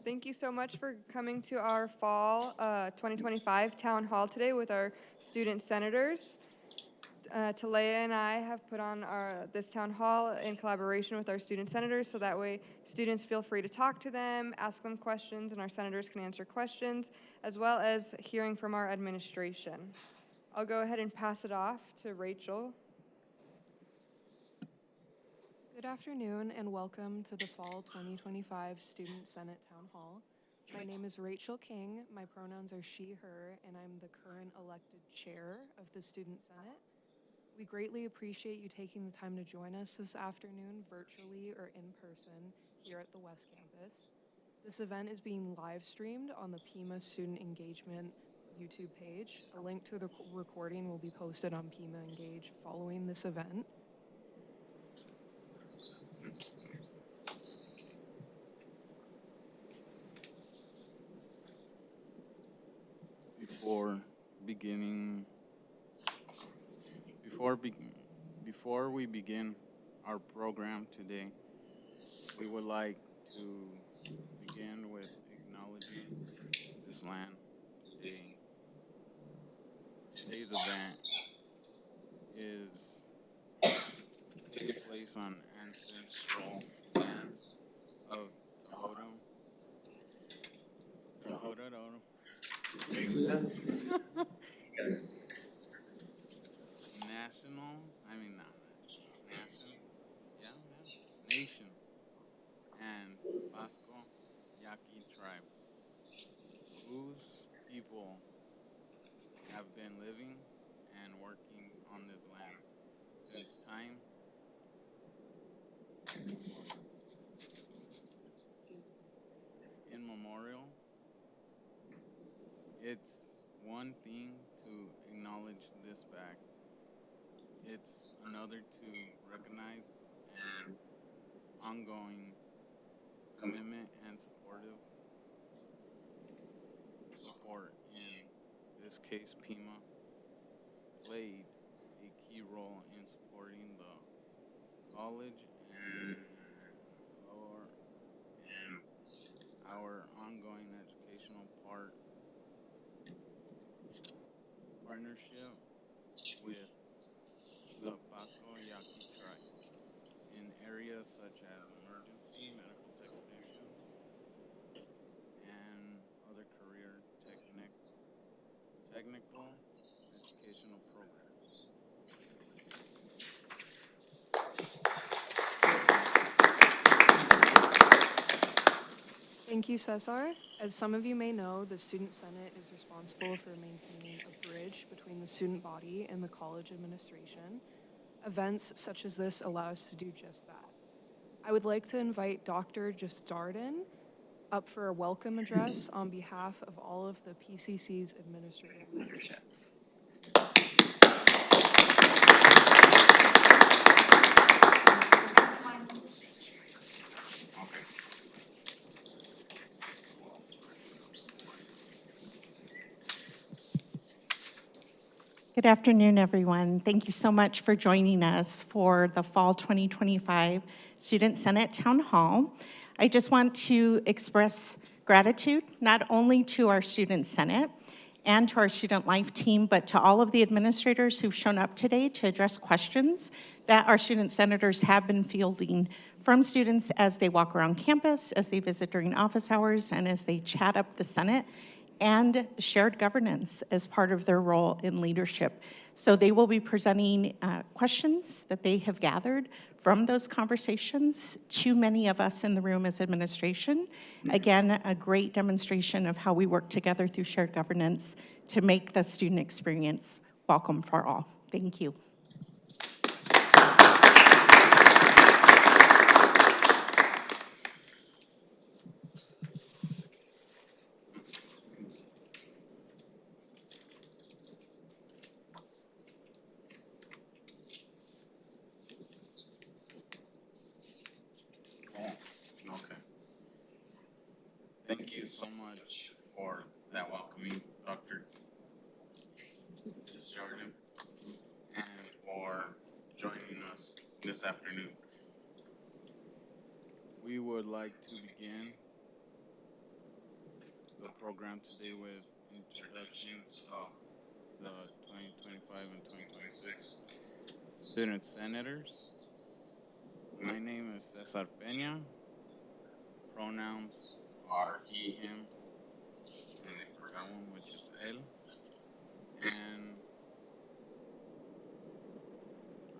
Thank you so much for coming to our fall 2025 town hall today with our student senators. Talea and I have put on this town hall in collaboration with our student senators, so that way students feel free to talk to them, ask them questions, and our senators can answer questions, as well as hearing from our administration. I'll go ahead and pass it off to Rachel. Good afternoon and welcome to the Fall 2025 Student Senate Town Hall. My name is Rachel King, my pronouns are she, her, and I'm the current elected chair of the Student Senate. We greatly appreciate you taking the time to join us this afternoon, virtually or in person, here at the West Campus. This event is being live streamed on the Pima Student Engagement YouTube page. A link to the recording will be posted on Pima Engage following this event. Before we begin our program today, we would like to begin with acknowledging this land today. Today's event is taking place on ancestral lands of Nation and Vasco Yaqui tribe, whose people have been living and working on this land since time immemorial. It's one thing to acknowledge this fact. It's another to recognize an ongoing commitment and support. In this case, Pima played a key role in supporting the college and our ongoing educational partnership with the Pasco Yaqui tribe in areas such as emergency medical technicians and other career technical educational programs. Thank you, Cesar. As some of you may know, the Student Senate is responsible for maintaining a bridge between the student body and the college administration. Events such as this allow us to do just that. I would like to invite Dr. Justardin up for a welcome address on behalf of all of the PCC's administrative leadership. Good afternoon, everyone. Thank you so much for joining us for the Fall 2025 Student Senate Town Hall. I just want to express gratitude not only to our Student Senate and to our Student Life team, but to all of the administrators who've shown up today to address questions that our student senators have been fielding from students as they walk around campus, as they visit during office hours, and as they chat up the Senate and shared governance as part of their role in leadership. So they will be presenting questions that they have gathered from those conversations to many of us in the room as administration. Again, a great demonstration of how we work together through shared governance to make the student experience welcome for all. Thank you. Thank you so much for that welcoming, Dr. Jordan, and for joining us this afternoon. We would like to begin program today with introductions of the 2025 and 2026 student senators. My name is Cesar Peña. Pronouns are he, him, and I forgot one, which is él. And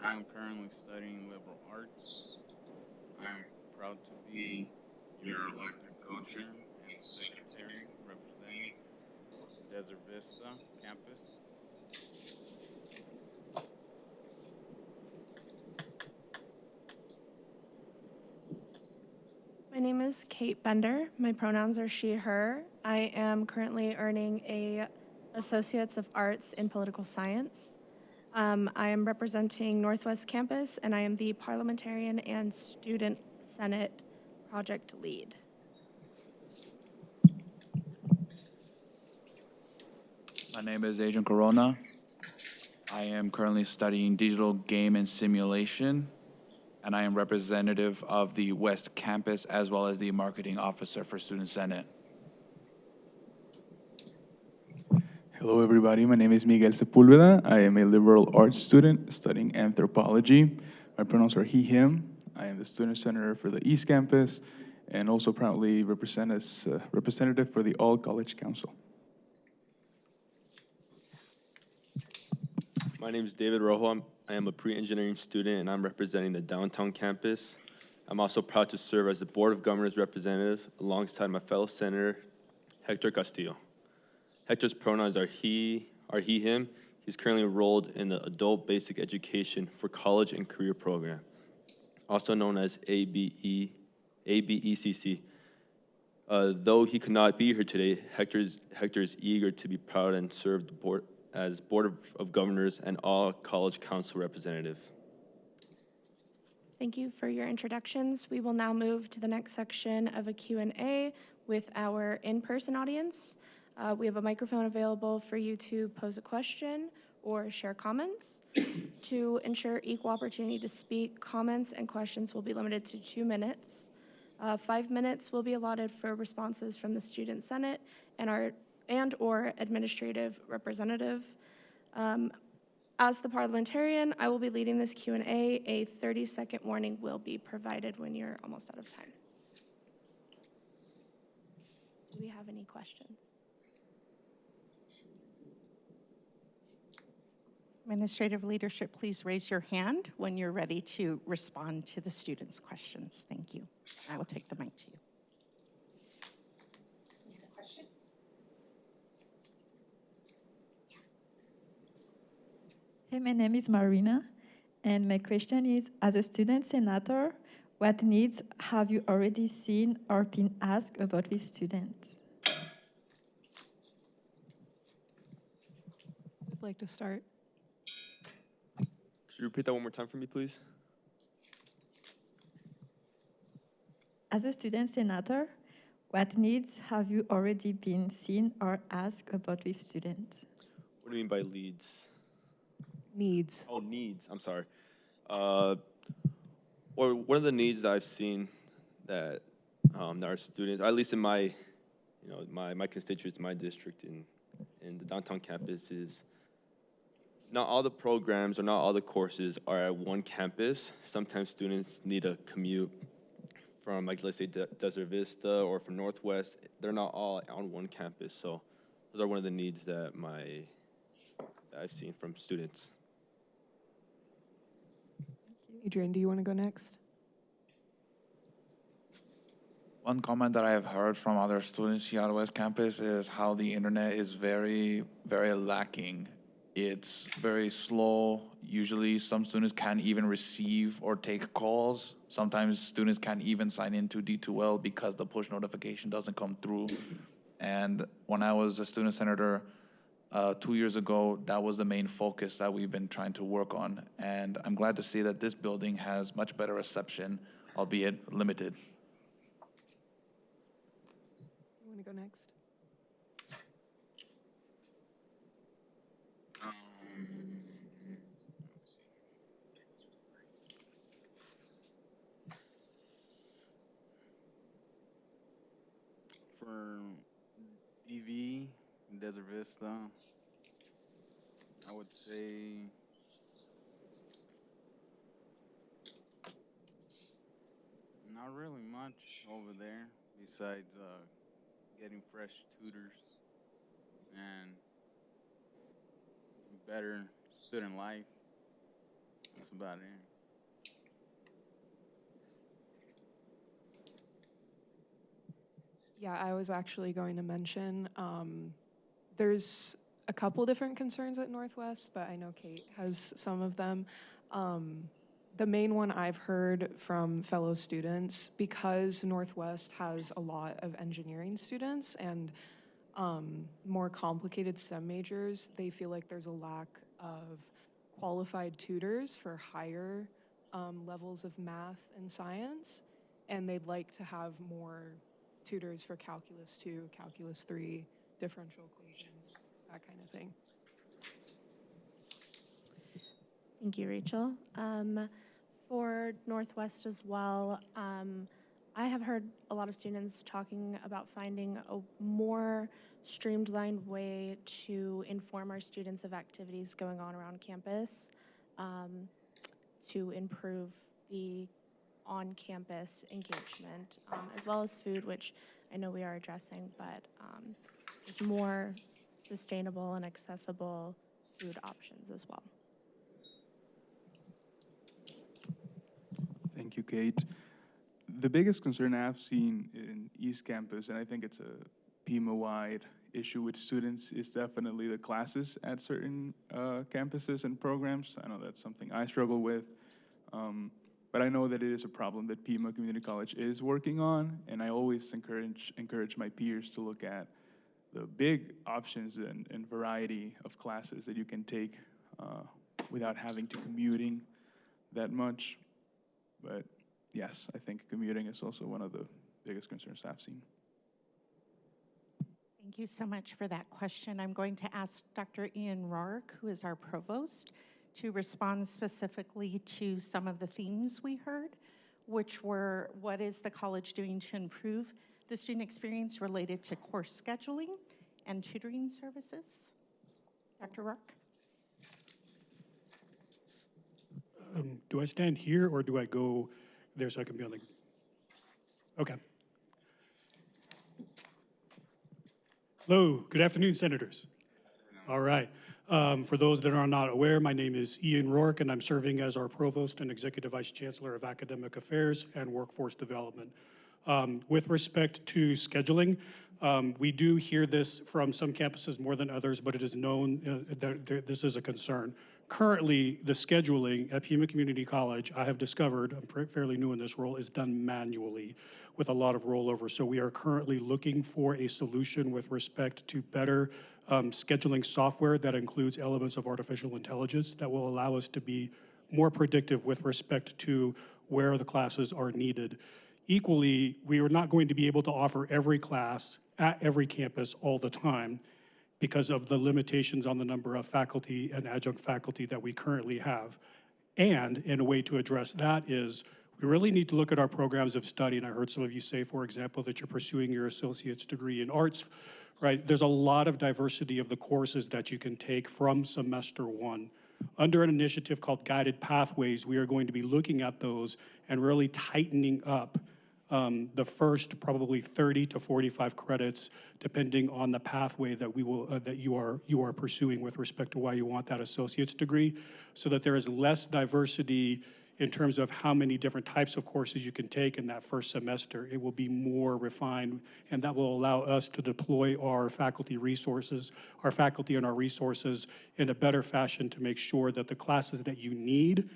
I'm currently studying liberal arts. I'm proud to be your elected co-chair and secretary representing Desert Vista campus. My name is Kate Bender. My pronouns are she, her. I am currently earning a Associates of Arts in Political Science. I am representing Northwest Campus, and I am the Parliamentarian and Student Senate Project Lead. My name is Adrian Corona. I am currently studying digital game and simulation, and I am representative of the West Campus as well as the marketing officer for Student Senate. Hello, everybody. My name is Miguel Sepulveda. I am a liberal arts student studying anthropology. My pronouns are he, him. I am the student senator for the East Campus and also proudly represent as representative for the All College Council. My name is David Rojo. I am a pre-engineering student, and I'm representing the downtown campus. I'm also proud to serve as the Board of Governors representative alongside my fellow senator, Hector Castillo. Hector's pronouns are he, him. He's currently enrolled in the Adult Basic Education for College and Career Program, also known as ABECC. Though he could not be here today, Hector is eager to be proud and serve the board as Board of Governors and all College Council representative. Thank you for your introductions. We will now move to the next section of a Q&A with our in-person audience. We have a microphone available for you to pose a question or share comments. To ensure equal opportunity to speak, comments and questions will be limited to 2 minutes. 5 minutes will be allotted for responses from the Student Senate and/or administrative representative. As the parliamentarian, I will be leading this Q&A. A 30-second warning will be provided when you're almost out of time. Do we have any questions? Administrative leadership, please raise your hand when you're ready to respond to the students' questions. Thank you. I will take the mic to you. You have a question? Hey, my name is Marina, and my question is, as a student senator, what needs have you already seen or been asked about with students? I'd like to start. Could you repeat that one more time for me, please? As a student senator, what needs have you already been seen or asked about with students? What do you mean by leads? Needs. Oh, needs. I'm sorry. Or one of the needs that I've seen that our students, at least in my, my constituents, my district in the downtown campus, is not all the programs or not all the courses are at one campus. Sometimes students need a commute from, like, let's say Desert Vista or from Northwest. They're not all on one campus. So those are one of the needs that I've seen from students. Adrian, do you want to go next? One comment that I have heard from other students here at West Campus is how the internet is very, very lacking. It's very slow. Usually some students can't even receive or take calls. Sometimes students can't even sign into D2L because the push notification doesn't come through. And when I was a student senator 2 years ago, that was the main focus that we've been trying to work on. And I'm glad to see that this building has much better reception, albeit limited. You want to go next? For Desert Vista, I would say not really much over there besides getting fresh tutors and better student life. That's about it. Yeah, I was actually going to mention there's a couple different concerns at Northwest, but I know Kate has some of them. The main one I've heard from fellow students, because Northwest has a lot of engineering students and more complicated STEM majors, they feel like there's a lack of qualified tutors for higher levels of math and science, and they'd like to have more tutors for Calculus 2, Calculus 3, differential equations, that kind of thing. Thank you, Rachel. For Northwest as well, I have heard a lot of students talking about finding a more streamlined way to inform our students of activities going on around campus to improve the on-campus engagement, as well as food, which I know we are addressing, but just more sustainable and accessible food options as well. Thank you, Kate. The biggest concern I've seen in East Campus, and I think it's a Pima-wide issue with students, is definitely the classes at certain campuses and programs. I know that's something I struggle with, but I know that it is a problem that Pima Community College is working on, and I always encourage my peers to look at the big options and variety of classes that you can take without having to commuting that much. But yes, I think commuting is also one of the biggest concerns I've seen. Thank you so much for that question. I'm going to ask Dr. Ian Rourke, who is our provost, to respond specifically to some of the themes we heard, which were what is the college doing to improve the student experience related to course scheduling and tutoring services. Dr. Rourke? Do I stand here or do I go there so I can be on the, okay. Hello, good afternoon, Senators. All right. For those that are not aware, my name is Ian Rourke, and I'm serving as our Provost and Executive Vice Chancellor of Academic Affairs and Workforce Development. With respect to scheduling, we do hear this from some campuses more than others, but it is known that this is a concern. Currently, the scheduling at Pima Community College, I have discovered, I'm fairly new in this role, is done manually with a lot of rollover. So we are currently looking for a solution with respect to better scheduling software that includes elements of artificial intelligence that will allow us to be more predictive with respect to where the classes are needed. Equally, we are not going to be able to offer every class at every campus all the time because of the limitations on the number of faculty and adjunct faculty that we currently have. And in a way to address that is we really need to look at our programs of study. And I heard some of you say, for example, that you're pursuing your associate's degree in arts, right? There's a lot of diversity of the courses that you can take from semester one. Under an initiative called Guided Pathways, we are going to be looking at those and really tightening up the first probably 30 to 45 credits, depending on the pathway that we will that you are pursuing with respect to why you want that associate's degree, so that there is less diversity in terms of how many different types of courses you can take in that first semester. It will be more refined, and that will allow us to deploy our faculty resources, our faculty and our resources in a better fashion to make sure that the classes that you need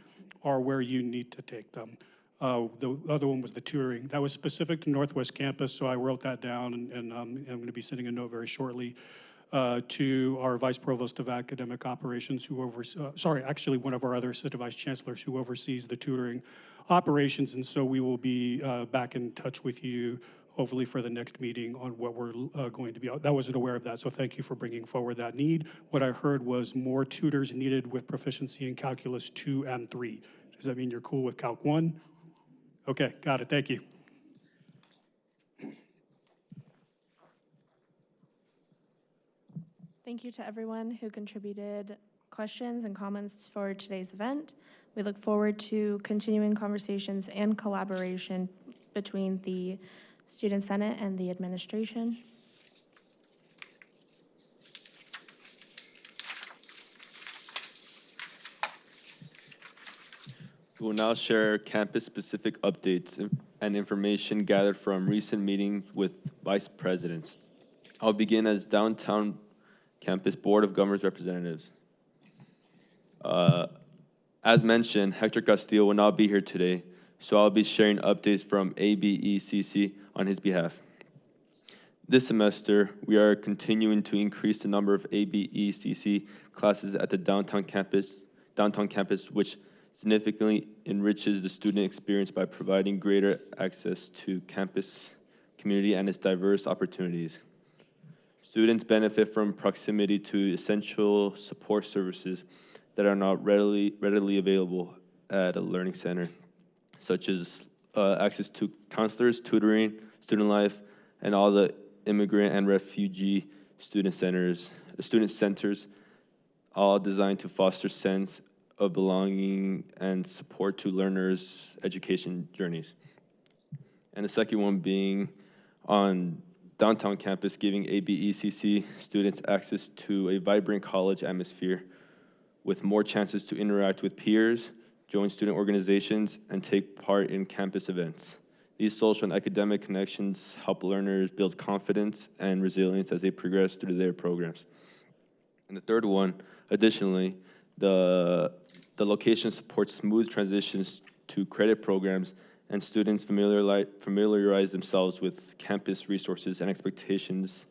are where you need to take them. The other one was the tutoring. That was specific to Northwest Campus, so I wrote that down, and I'm going to be sending a note very shortly to our Vice Provost of Academic Operations, who actually one of our other Assistant Vice Chancellors who oversees the tutoring operations, and so we will be back in touch with you, hopefully for the next meeting on what we're going to be. I wasn't aware of that, so thank you for bringing forward that need. What I heard was more tutors needed with proficiency in Calculus 2 and 3. Does that mean you're cool with Calc 1? Okay, got it, thank you. Thank you to everyone who contributed questions and comments for today's event. We look forward to continuing conversations and collaboration between the Student Senate and the administration. We will now share campus-specific updates and information gathered from recent meetings with vice presidents. I'll begin as Downtown Campus Board of Governors representatives. As mentioned, Hector Castillo will not be here today, so I'll be sharing updates from ABECC on his behalf. This semester, we are continuing to increase the number of ABECC classes at the downtown campus, which significantly enriches the student experience by providing greater access to campus community and its diverse opportunities. Students benefit from proximity to essential support services that are not readily available at a learning center, such as access to counselors, tutoring, student life, and all the immigrant and refugee student centers, all designed to foster sense of belonging and support to learners' education journeys. And the second one being on downtown campus, giving ABECC students access to a vibrant college atmosphere with more chances to interact with peers, join student organizations, and take part in campus events. These social and academic connections help learners build confidence and resilience as they progress through their programs. And the third one, additionally, the location supports smooth transitions to credit programs, and students familiarize themselves with campus resources and expectations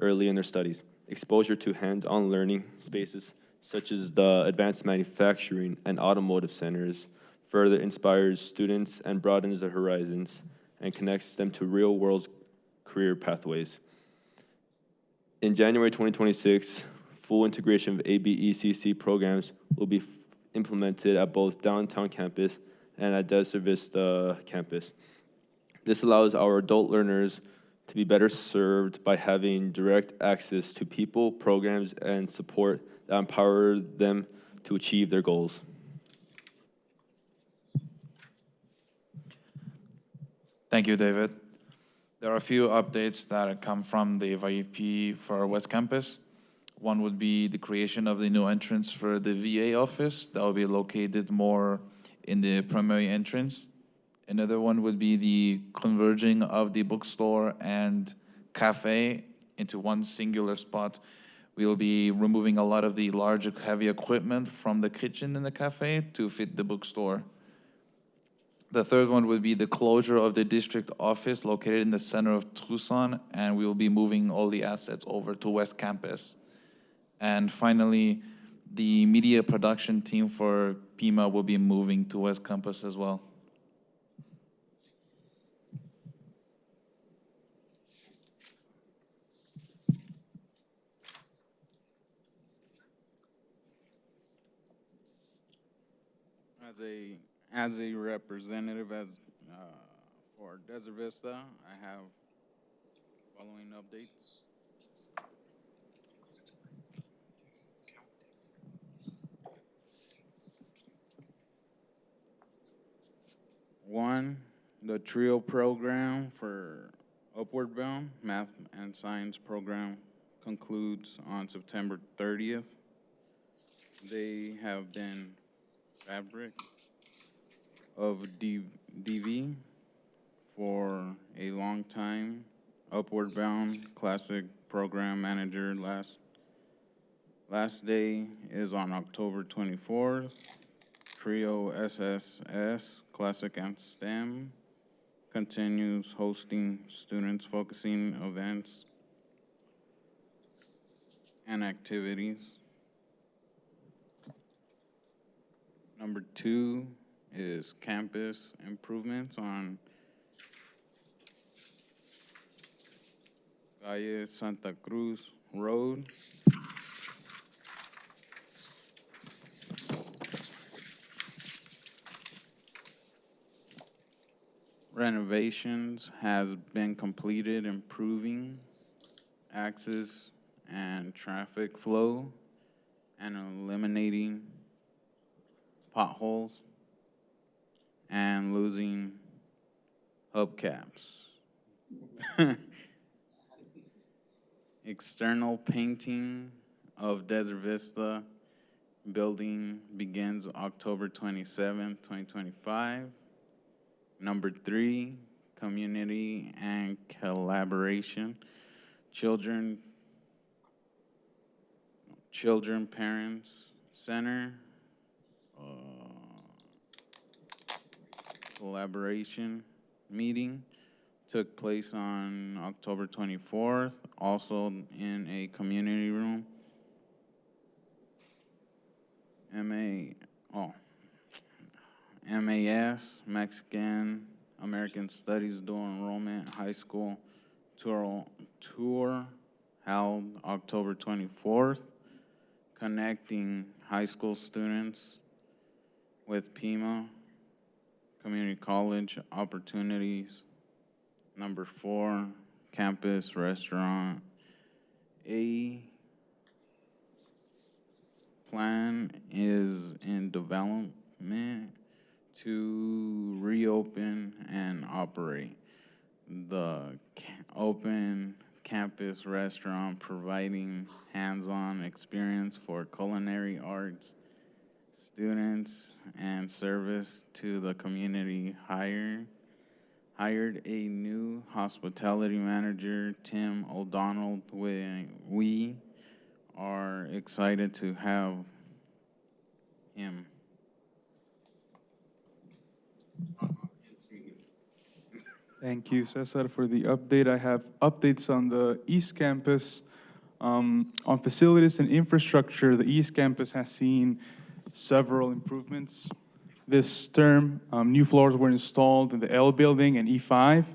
early in their studies. Exposure to hands-on learning spaces, such as the advanced manufacturing and automotive centers, further inspires students and broadens their horizons and connects them to real-world career pathways. In January 2026, full integration of ABECC programs will be implemented at both downtown campus and at Desert Vista campus. This allows our adult learners to be better served by having direct access to people, programs, and support that empower them to achieve their goals. Thank you, David. There are a few updates that come from the VIP for our West Campus. One would be the creation of the new entrance for the VA office that will be located more in the primary entrance. Another one would be the converging of the bookstore and cafe into one singular spot. We will be removing a lot of the large, heavy equipment from the kitchen in the cafe to fit the bookstore. The third one would be the closure of the district office located in the center of Tucson, and we will be moving all the assets over to West Campus. And finally, the media production team for Pima will be moving to West Campus as well. As a representative for Desert Vista, I have following updates. One, the TRIO program for Upward Bound Math and Science program concludes on September 30th. They have been fabric of DV for a long time. Upward Bound Classic Program Manager last day is on October 24th. Trio SSS Classic and STEM continues hosting students focusing events and activities. Number 2 is campus improvements on Calle Santa Cruz Road. Renovations has been completed, improving access and traffic flow and eliminating potholes and losing hubcaps. External painting of Desert Vista building begins October 27, 2025. Number 3, community and collaboration. Children Parents Center. Collaboration meeting took place on October 24th, also in a community room. MAS, Mexican American Studies Dual Enrollment High School tour held October 24th, connecting high school students with Pima Community College opportunities. Number 4, campus restaurant. A plan is in development to reopen and operate the open campus restaurant, providing hands-on experience for culinary arts students and service to the community. Hired a new hospitality manager, Tim O'Donnell. We are excited to have him. Thank you, Cesar, for the update. I have updates on the East Campus. On facilities and infrastructure, the East Campus has seen several improvements this term. New floors were installed in the L building and E5,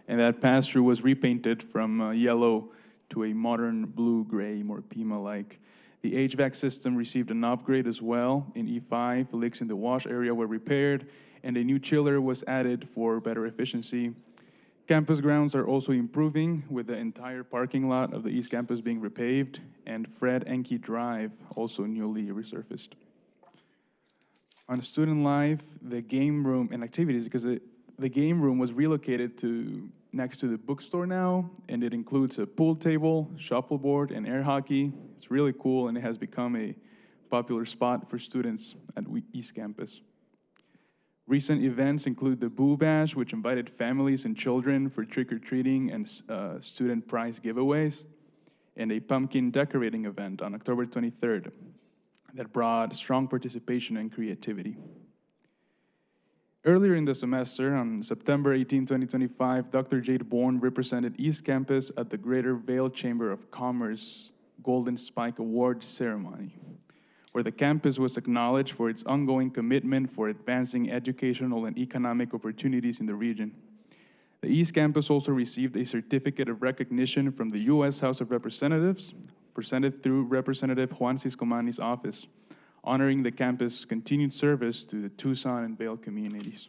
and that pass-through was repainted from yellow to a modern blue-gray, more Pima-like. The HVAC system received an upgrade as well in E5. Leaks in the wash area were repaired, and a new chiller was added for better efficiency. Campus grounds are also improving, with the entire parking lot of the East Campus being repaved, and Fred Enke Drive also newly resurfaced. On student life, the game room and activities, because the game room was relocated to next to the bookstore now, and it includes a pool table, shuffleboard, and air hockey. It's really cool, and it has become a popular spot for students at East Campus. Recent events include the Boo Bash, which invited families and children for trick-or-treating and student prize giveaways, and a pumpkin decorating event on October 23rd that brought strong participation and creativity. Earlier in the semester, on September 18, 2025, Dr. Jade Bourne represented East Campus at the Greater Vail Chamber of Commerce Golden Spike Award ceremony, where the campus was acknowledged for its ongoing commitment for advancing educational and economic opportunities in the region. The East Campus also received a certificate of recognition from the U.S. House of Representatives, presented through Representative Juan Ciscomani's office, honoring the campus' continued service to the Tucson and Vail communities.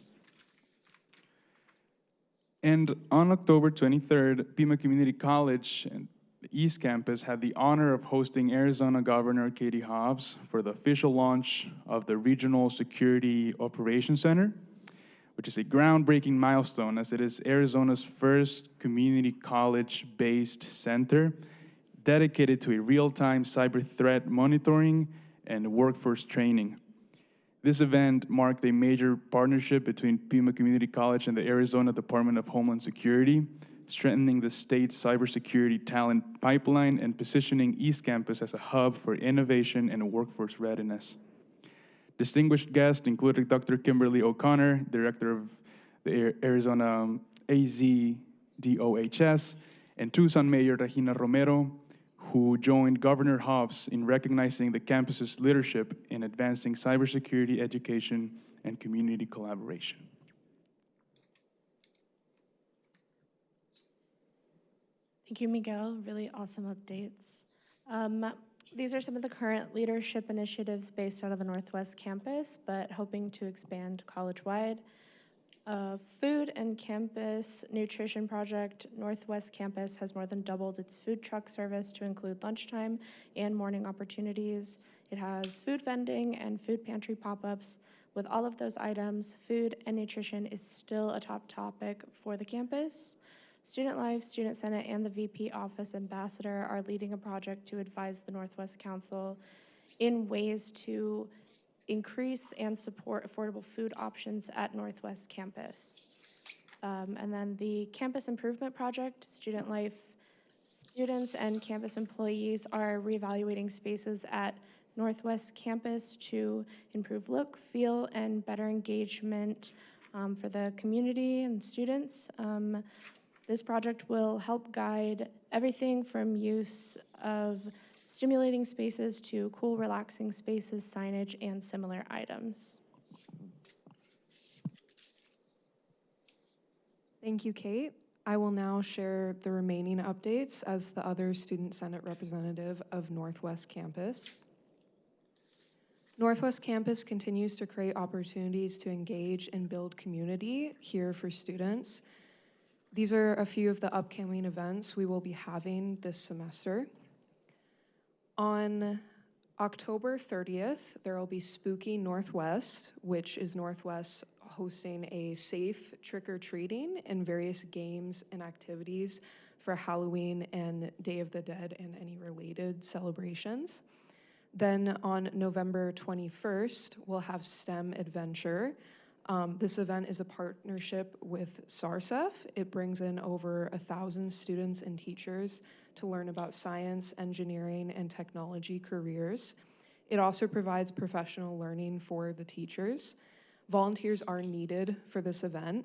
And on October 23rd, Pima Community College and the East Campus had the honor of hosting Arizona Governor Katie Hobbs for the official launch of the Regional Security Operations Center, which is a groundbreaking milestone as it is Arizona's first community college-based center dedicated to a real-time cyber threat monitoring and workforce training. This event marked a major partnership between Pima Community College and the Arizona Department of Homeland Security, strengthening the state's cybersecurity talent pipeline and positioning East Campus as a hub for innovation and workforce readiness. Distinguished guests included Dr. Kimberly O'Connor, Director of the Arizona AZDOHS, and Tucson Mayor Regina Romero, who joined Governor Hobbs in recognizing the campus's leadership in advancing cybersecurity education and community collaboration. Thank you, Miguel. Really awesome updates. These are some of the current leadership initiatives based out of the Northwest Campus, but hoping to expand college-wide. Food and campus nutrition project. Northwest Campus has more than doubled its food truck service to include lunchtime and morning opportunities. It has food vending and food pantry pop-ups. With all of those items, food and nutrition is still a top topic for the campus. Student Life, Student Senate, and the VP Office Ambassador are leading a project to advise the Northwest Council in ways to increase and support affordable food options at Northwest Campus. And then the Campus Improvement Project, Student Life students and campus employees are reevaluating spaces at Northwest Campus to improve look, feel, and better engagement for the community and students. This project will help guide everything from use of stimulating spaces to cool, relaxing spaces, signage, and similar items. Thank you, Kate. I will now share the remaining updates as the other Student Senate representative of Northwest Campus. Northwest Campus continues to create opportunities to engage and build community here for students. These are a few of the upcoming events we will be having this semester. On October 30th, there will be Spooky Northwest, which is Northwest hosting a safe trick-or-treating and various games and activities for Halloween and Day of the Dead and any related celebrations. Then on November 21st, we'll have STEM Adventure. This event is a partnership with SARSEF. It brings in over 1,000 students and teachers to learn about science, engineering, and technology careers. It also provides professional learning for the teachers. Volunteers are needed for this event.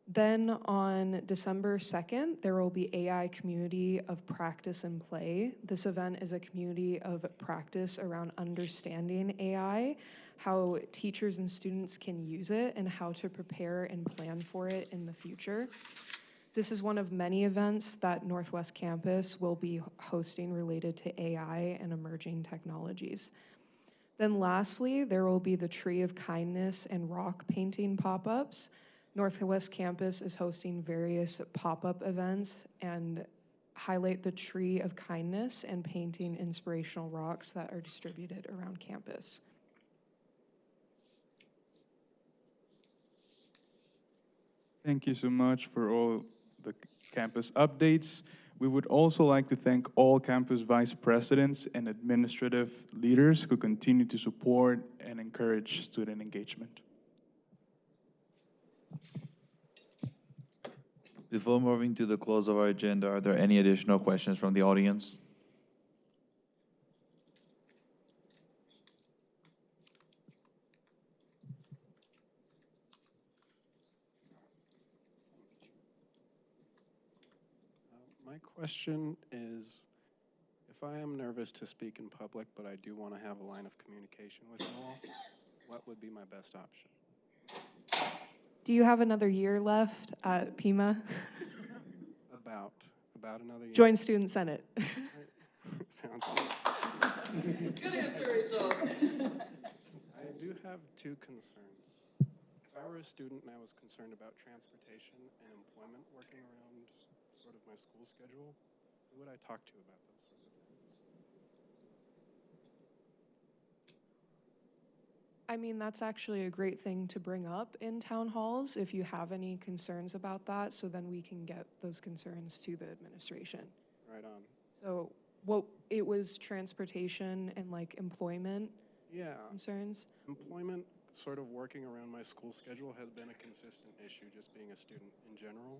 Then on December 2nd, there will be AI Community of Practice and Play. This event is a community of practice around understanding AI, how teachers and students can use it, and how to prepare and plan for it in the future. This is one of many events that Northwest Campus will be hosting related to AI and emerging technologies. Then lastly, there will be the Tree of Kindness and rock painting pop-ups. Northwest Campus is hosting various pop-up events and highlight the Tree of Kindness and painting inspirational rocks that are distributed around campus. Thank you so much for all the campus updates. We would also like to thank all campus vice presidents and administrative leaders who continue to support and encourage student engagement. Before moving to the close of our agenda, are there any additional questions from the audience? My question is, if I am nervous to speak in public, but I do want to have a line of communication with you all, what would be my best option? Do you have another year left at Pima? About another year. Join Student Senate. Sounds good. Good answer, Rachel. I do have two concerns. If I were a student and I was concerned about transportation and employment working around sort of my school schedule, who would I talk to about those sorts of things? I mean, that's actually a great thing to bring up in town halls if you have any concerns about that, so then we can get those concerns to the administration. Right on. So it was transportation and like employment concerns? Employment sort of working around my school schedule has been a consistent issue, just being a student in general.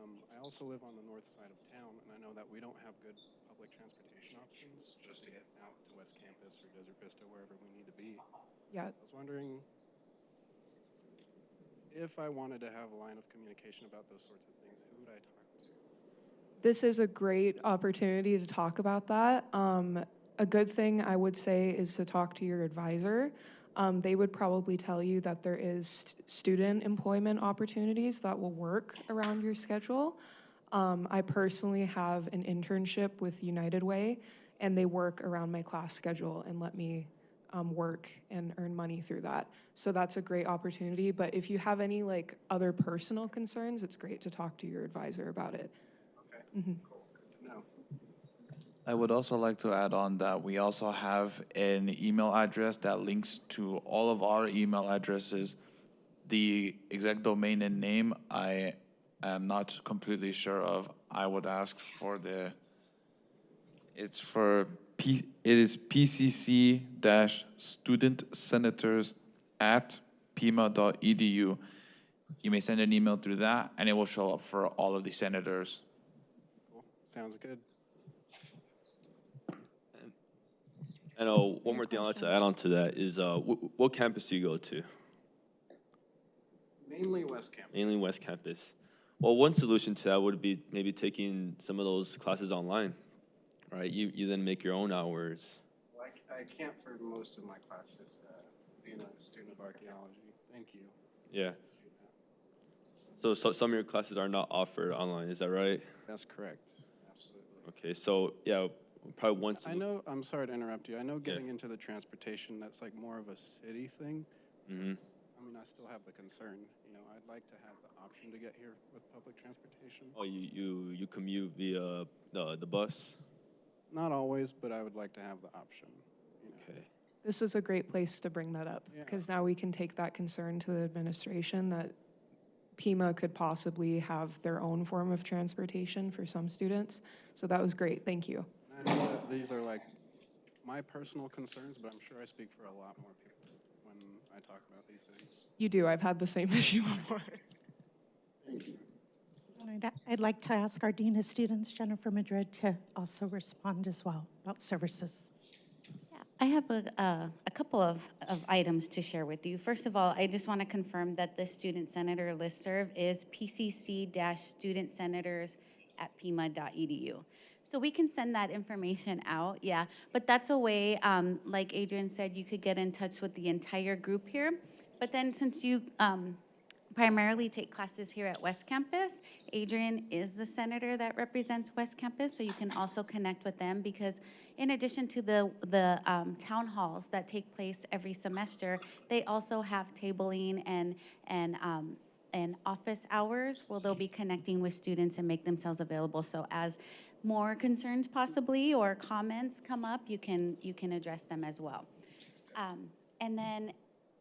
I also live on the north side of town, and I know that we don't have good public transportation options just to get out to West Campus or Desert Vista, wherever we need to be. Yeah. I was wondering if I wanted to have a line of communication about those sorts of things, who would I talk to? This is a great opportunity to talk about that. A good thing I would say is to talk to your advisor. They would probably tell you that there is student employment opportunities that will work around your schedule. I personally have an internship with United Way, and they work around my class schedule and let me work and earn money through that. So that's a great opportunity. But if you have any like other personal concerns, it's great to talk to your advisor about it. Okay, Mhm. cool, good to know. I would also like to add on that we also have an email address that links to all of our email addresses. The exact domain and name I am not completely sure of. I would ask for the, it's for it is pcc-student-senators@pima.edu. You may send an email through that, and it will show up for all of the senators. Cool, sounds good. And one more thing I'd like to add on to that is what campus do you go to? Mainly West Campus. Mainly West Campus. Well, one solution to that would be maybe taking some of those classes online, right? You then make your own hours. Well, I can't for most of my classes, being a student of archaeology. Thank you. Yeah. So some of your classes are not offered online, is that right? That's correct, absolutely. Okay, so yeah, probably once. I know, I'm sorry to interrupt you. I know getting into the transportation, that's like more of a city thing. Mm-hmm. I mean, I still have the concern. You know, I'd like to have the option to get here with public transportation. Oh, you commute via the bus? Not always, but I would like to have the option. You know. Okay. This is a great place to bring that up because now we can take that concern to the administration that Pima could possibly have their own form of transportation for some students. So that was great. Thank you. I know that these are like my personal concerns, but I'm sure I speak for a lot more people when I talk about these things. You do. I've had the same issue before. Thank you. I'd like to ask our Dean of Students, Jennifer Madrid, to also respond as well about services. I have a couple of items to share with you. First of all, I just want to confirm that the student senator listserv is pcc-studentsenators@pima.edu. So we can send that information out, yeah. But that's a way, like Adrian said, you could get in touch with the entire group here. But then since you primarily take classes here at West Campus, Adrian is the senator that represents West Campus, so you can also connect with them because in addition to the town halls that take place every semester, they also have tabling and office hours where they'll be connecting with students and make themselves available. So as more concerns possibly or comments come up, you can address them as well. And then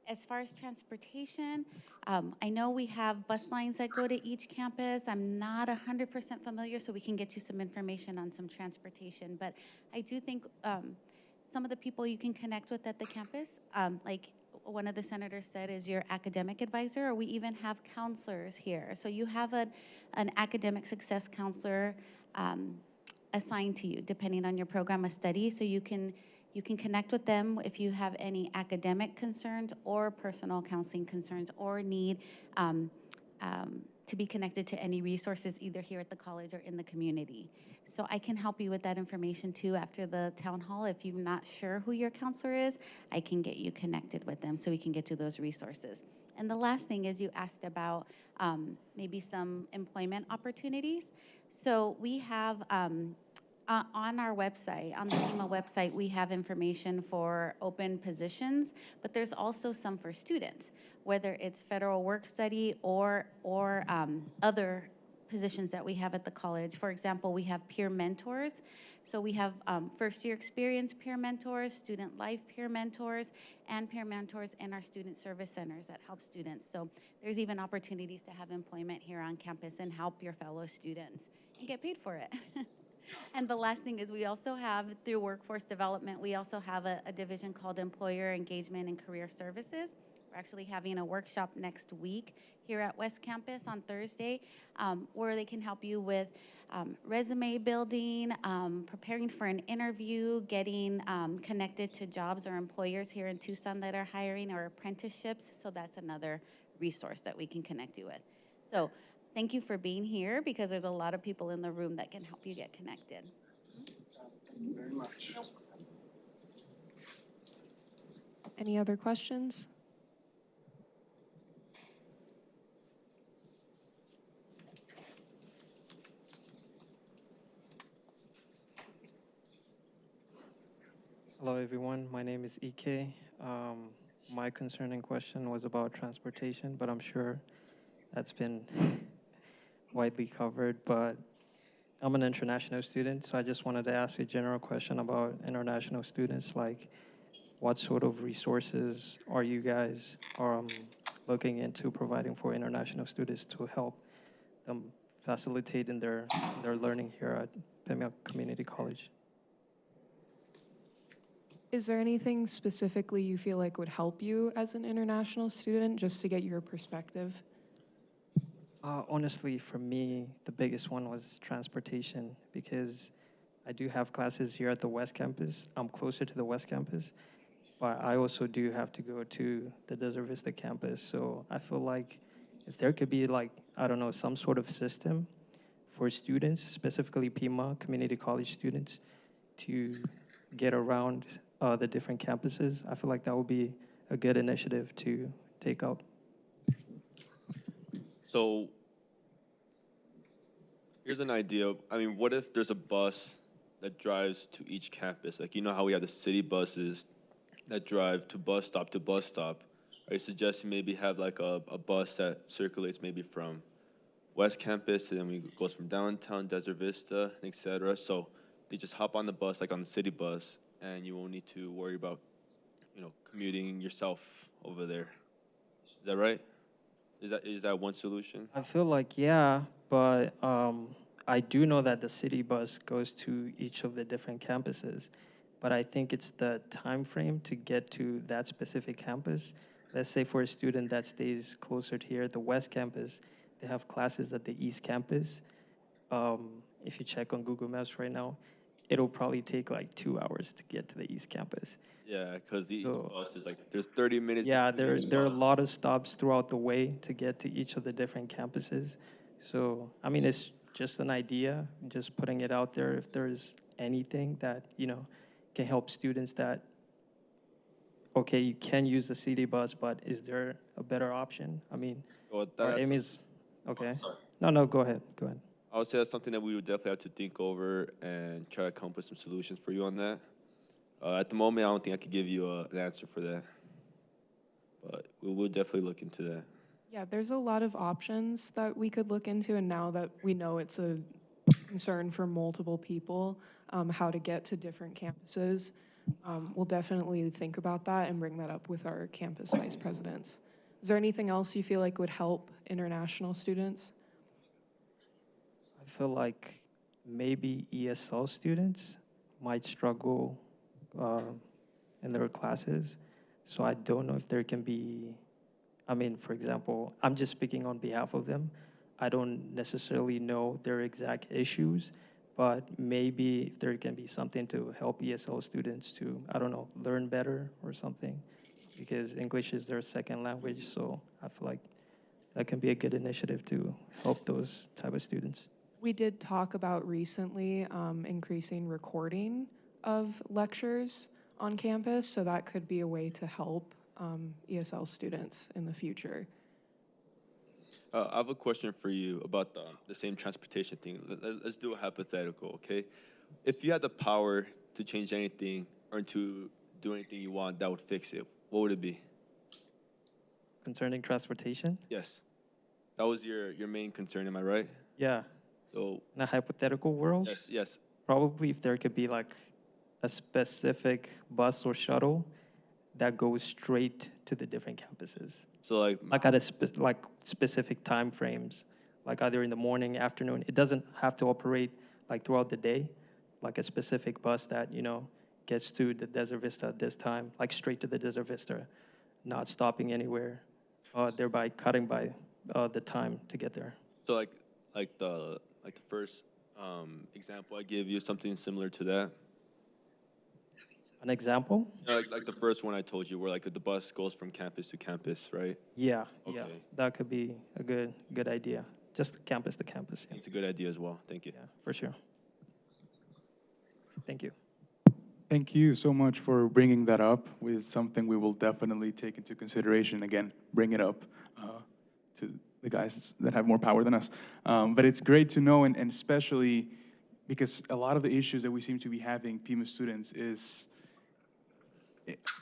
as far as transportation, I know we have bus lines that go to each campus. I'm not 100% familiar, so we can get you some information on some transportation. But I do think some of the people you can connect with at the campus, like one of the senators said, is your academic advisor, or we even have counselors here. So you have an academic success counselor assigned to you, depending on your program of study, so you can connect with them if you have any academic concerns or personal counseling concerns or need to be connected to any resources either here at the college or in the community. So I can help you with that information too after the town hall. If you're not sure who your counselor is, I can get you connected with them so we can get you those resources. And the last thing is you asked about maybe some employment opportunities. So we have on our website, on the Pima website, we have information for open positions, but there's also some for students, whether it's federal work study or other positions that we have at the college. For example, we have peer mentors. So we have first year experience peer mentors, student life peer mentors, and peer mentors in our student service centers that help students. So there's even opportunities to have employment here on campus and help your fellow students and get paid for it. And the last thing is we also have, through workforce development, we also have a division called Employer Engagement and Career Services. We're actually having a workshop next week here at West Campus on Thursday where they can help you with resume building, preparing for an interview, getting connected to jobs or employers here in Tucson that are hiring or apprenticeships. So that's another resource that we can connect you with. So thank you for being here because there's a lot of people in the room that can help you get connected. Thank you very much. Any other questions? Hello, everyone. My name is EK. My concerning question was about transportation, but I'm sure that's been widely covered. But I'm an international student, so I just wanted to ask a general question about international students. Like, what sort of resources are you guys looking into providing for international students to help them facilitate in their learning here at Pima Community College? Is there anything specifically you feel like would help you as an international student, just to get your perspective? Honestly, for me, the biggest one was transportation because I do have classes here at the West Campus. I'm closer to the West Campus, but I also do have to go to the Desert Vista campus. So I feel like if there could be like, I don't know, some sort of system for students, specifically Pima community college students, to get around the different campuses, I feel like that would be a good initiative to take up. So here's an idea. I mean, what if there's a bus that drives to each campus? Like, you know how we have the city buses that drive to bus stop to bus stop. Are you suggesting maybe have like a bus that circulates maybe from West Campus, and then we goes from downtown, Desert Vista, etc. So they just hop on the bus, like on the city bus, and you won't need to worry about, commuting yourself over there. Is that right? Is that one solution? I feel like, yeah, but I do know that the city bus goes to each of the different campuses, but I think it's the time frame to get to that specific campus. Let's say for a student that stays closer to here, the West Campus, they have classes at the East Campus. If you check on Google Maps right now, it'll probably take like 2 hours to get to the East Campus. Yeah, because each So bus is like there's 30 minutes yeah, between each there are a lot of bus. stops throughout the way to get to each of the different campuses. So, I mean, it's just an idea, just putting it out there. If there's anything that, can help students that, okay, you can use the city bus, but is there a better option? I mean, Well, our that's aim is, okay. sorry. No, go ahead, go ahead. I would say that's something that we would definitely have to think over and try to come up with some solutions for you on that. At the moment, I don't think I could give you an answer for that, but we will definitely look into that. Yeah, there's a lot of options that we could look into, and now that we know it's a concern for multiple people, how to get to different campuses, we'll definitely think about that and bring that up with our campus vice presidents. Is there anything else you feel like would help international students? I feel like maybe ESL students might struggle uh, in their classes. So I don't know if there can be, I mean, for example, I'm just speaking on behalf of them. I don't necessarily know their exact issues, but maybe if there can be something to help ESL students to, I don't know, learn better or something, because English is their second language. So I feel like that can be a good initiative to help those type of students. We did talk about recently increasing recording of lectures on campus, so that could be a way to help ESL students in the future. I have a question for you about the same transportation thing. Let's do a hypothetical, okay? If you had the power to change anything or to do anything you want that would fix it, what would it be? Concerning transportation? Yes. That was your main concern, am I right? Yeah. So, In a hypothetical world, yes. probably if there could be like a specific bus or shuttle that goes straight to the different campuses, So like at a specific time frames, like either in the morning, afternoon. It doesn't have to operate like throughout the day, like a specific bus that gets to the Desert Vista at this time, like straight to the Desert Vista, not stopping anywhere, thereby cutting by the time to get there. so like the first example I gave you, something similar to that. An example? Like the first one I told you, where like the bus goes from campus to campus, right? Yeah, yeah, Okay. that could be a good idea. Just campus to campus. Yeah, It's a good idea as well. Thank you. yeah, for sure. Thank you. Thank you so much for bringing that up. With something we will definitely take into consideration. Again, bring it up to the guys that have more power than us. But it's great to know, and especially because a lot of the issues that we seem to be having, Pima students, is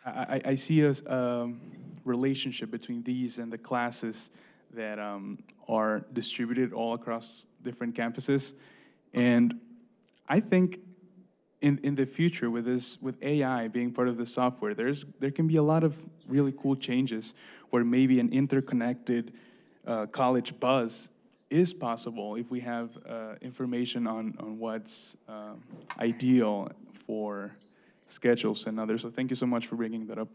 I see a relationship between these and the classes that are distributed all across different campuses. And I think in the future with AI being part of the software, there can be a lot of really cool changes where maybe an interconnected college bus is possible if we have information on what's ideal for schedules and others. So thank you so much for bringing that up.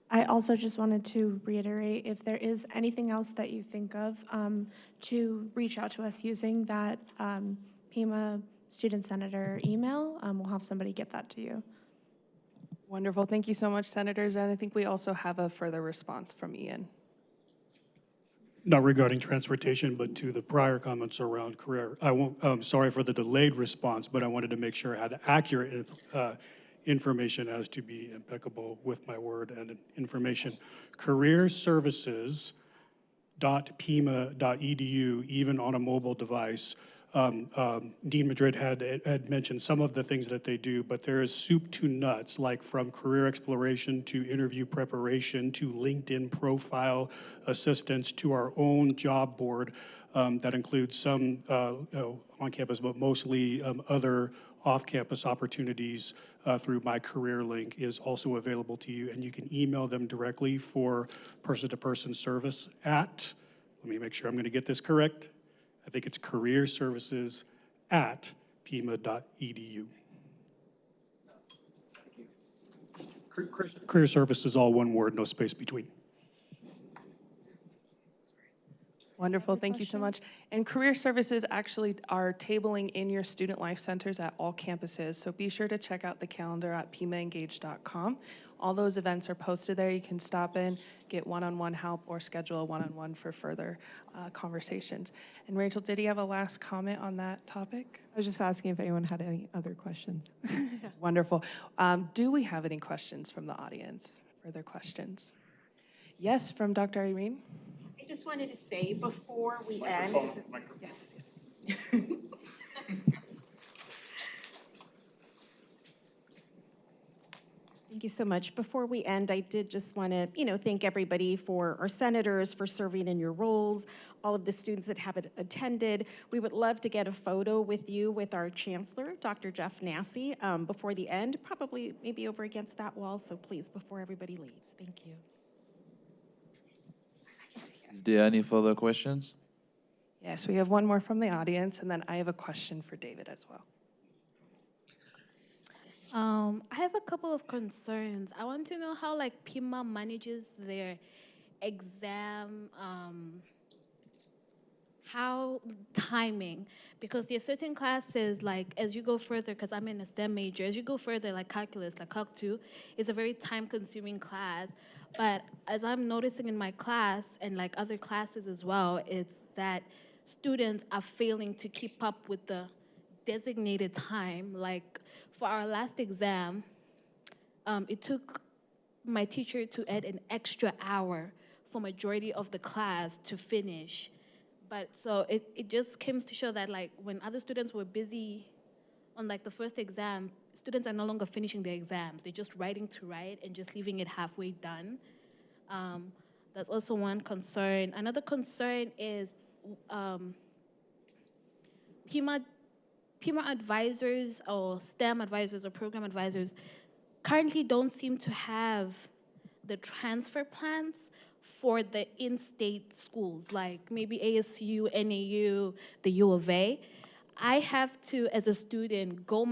I also just wanted to reiterate, if there is anything else that you think of, to reach out to us using that Pima Student Senator email. We'll have somebody get that to you. Wonderful. Thank you so much, Senators. And I think we also have a further response from Ian. Not regarding transportation, but to the prior comments around career. I'm sorry for the delayed response, but I wanted to make sure I had accurate information as to be impeccable with my word and information. Career services.pima.edu, even on a mobile device. Dean Madrid had mentioned some of the things that they do, but there is soup to nuts, like from career exploration to interview preparation to LinkedIn profile assistance to our own job board that includes some on campus, but mostly other off-campus opportunities through my career link is also available to you, and you can email them directly for person-to-person service at, let me make sure I'm going to get this correct, I think it's careerservices@pima.edu. Career services, all one word, no space between. Wonderful, thank you so much. And career services actually are tabling in your student life centers at all campuses, so be sure to check out the calendar at pimaengage.com. All those events are posted there. You can stop in, get one-on-one help, or schedule a one-on-one for further conversations. And Rachel, did you have a last comment on that topic? I was just asking if anyone had any other questions. Wonderful. Do we have any questions from the audience? Further questions? Yes, from Dr. Irene. I just wanted to say before we end. Yes. Thank you so much. Before we end, I did just want to, thank everybody for our senators for serving in your roles, all of the students that have attended. We would love to get a photo with you with our chancellor, Dr. Jeff Nassy, before the end, probably maybe over against that wall. So please, before everybody leaves, thank you. Is there any further questions? Yes, we have one more from the audience, and then I have a question for David as well. I have a couple of concerns. I want to know how Pima manages their exam, how timing, because there are certain classes, as you go further, because I'm in a STEM major, as you go further, like calculus, like Calc 2, is a very time-consuming class. But as I'm noticing in my class, and other classes as well, it's that students are failing to keep up with the designated time. For our last exam, it took my teacher to add an extra hour for majority of the class to finish. But so it just comes to show that when other students were busy on the first exam, students are no longer finishing their exams. They're just writing to write and just leaving it halfway done. That's also one concern. Another concern is Pima advisors or STEM advisors or program advisors currently don't seem to have the transfer plans for the in-state schools, like maybe ASU, NAU, the U of A. I have to, as a student, go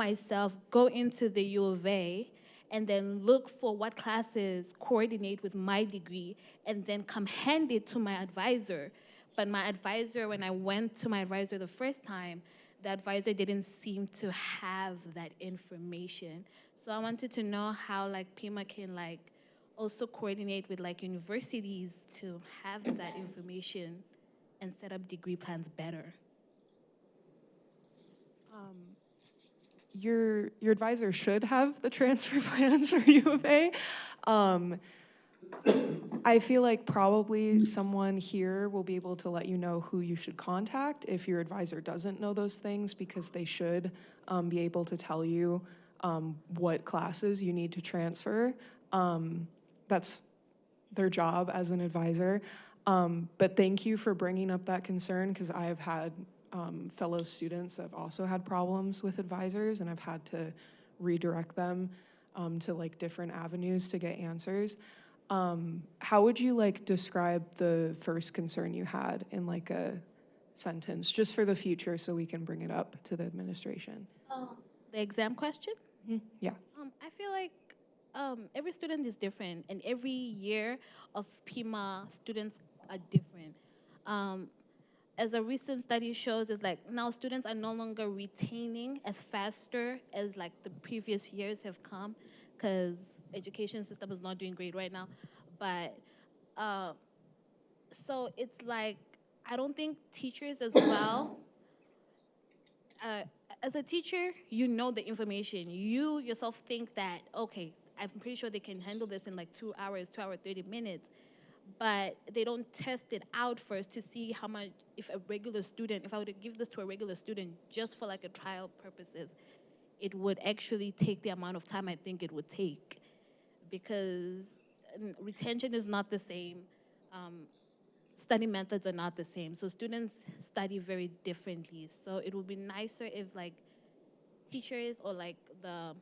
into the U of A and then look for what classes coordinate with my degree and then come hand it to my advisor. But my advisor, when I went to my advisor the first time, the advisor didn't seem to have that information. So I wanted to know how Pima can also coordinate with universities to have that information and set up degree plans better. Your advisor should have the transfer plans for U of A. I feel like probably someone here will be able to let you know who you should contact if your advisor doesn't know those things, because they should be able to tell you what classes you need to transfer. That's their job as an advisor. But thank you for bringing up that concern, because I have had fellow students that have also had problems with advisors, and I've had to redirect them to like different avenues to get answers. How would you like describe the first concern you had in like a sentence, just for the future so we can bring it up to the administration? The exam question? Yeah. I feel like every student is different, and every year of Pima, students are different. As a recent study shows, is like now students are no longer retaining as faster as like the previous years have come, because education system is not doing great right now. But so it's like I don't think teachers as well. As a teacher, you know the information. You yourself think that, okay, I'm pretty sure they can handle this in like 2 hours, 2 hours, 30 minutes. But they don't test it out first to see how much, if a regular student, if I were to give this to a regular student just for like a trial purposes, it would actually take the amount of time I think it would take. Because retention is not the same. Study methods are not the same. So students study very differently. So it would be nicer if like teachers or like the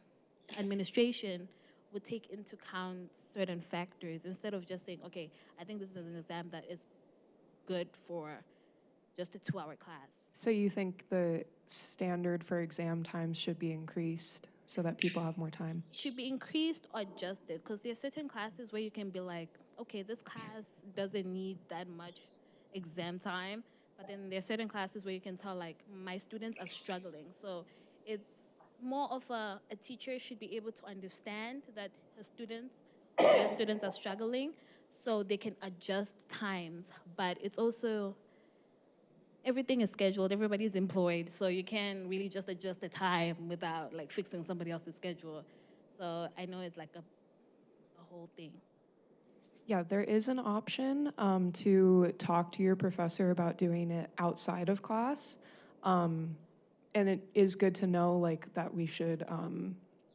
administration would take into account certain factors instead of just saying, okay, I think this is an exam that is good for just a 2-hour class. So you think the standard for exam times should be increased so that people have more time? It should be increased or adjusted, because there are certain classes where you can be like, okay, this class doesn't need that much exam time, but then there are certain classes where you can tell like my students are struggling. So it's more of a teacher should be able to understand that her students or their students are struggling, so they can adjust times. But it's also, everything is scheduled, everybody's employed, so you can't really just adjust the time without like fixing somebody else's schedule. So I know it's like a whole thing. Yeah, there is an option to talk to your professor about doing it outside of class. And it is good to know like that we should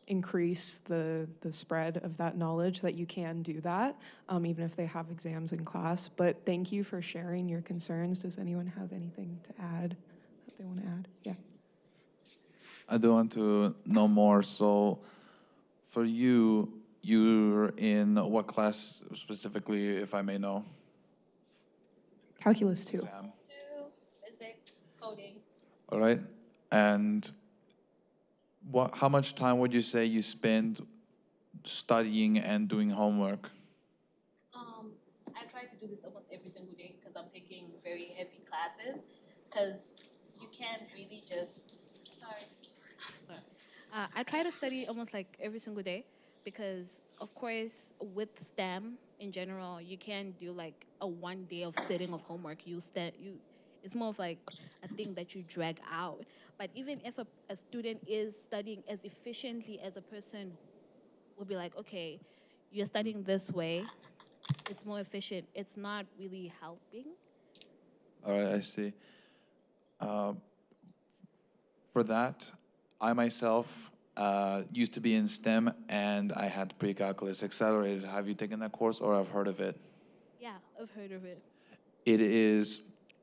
increase the spread of that knowledge, that you can do that, even if they have exams in class. But thank you for sharing your concerns. Does anyone have anything to add that they want to add? Yeah. I do want to know more. So for you, you're in what class specifically, if I may know? Calculus 2. Exam. Physics, coding. All right. And how much time would you say you spend studying and doing homework? I try to do this almost every single day because I'm taking very heavy classes, because you can't really just, sorry. I try to study almost like every single day because, of course, with STEM in general, you can't do like a 1 day of sitting of homework. It's more of like a thing that you drag out. But even if a student is studying as efficiently as a person would be like, okay, you're studying this way, it's more efficient. It's not really helping. All right, I see. For that, I myself used to be in STEM, and I had pre-calculus accelerated. Have you taken that course, or have heard of it? Yeah, I've heard of it. It is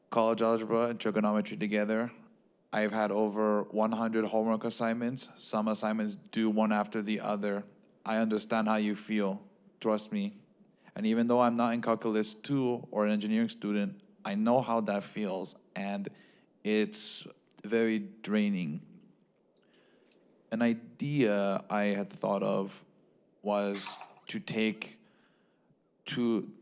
college algebra and trigonometry together. I've had over 100 homework assignments, some assignments due one after the other. I understand how you feel, trust me. And even though I'm not in calculus 2 or an engineering student, I know how that feels, and it's very draining. An idea I had thought of was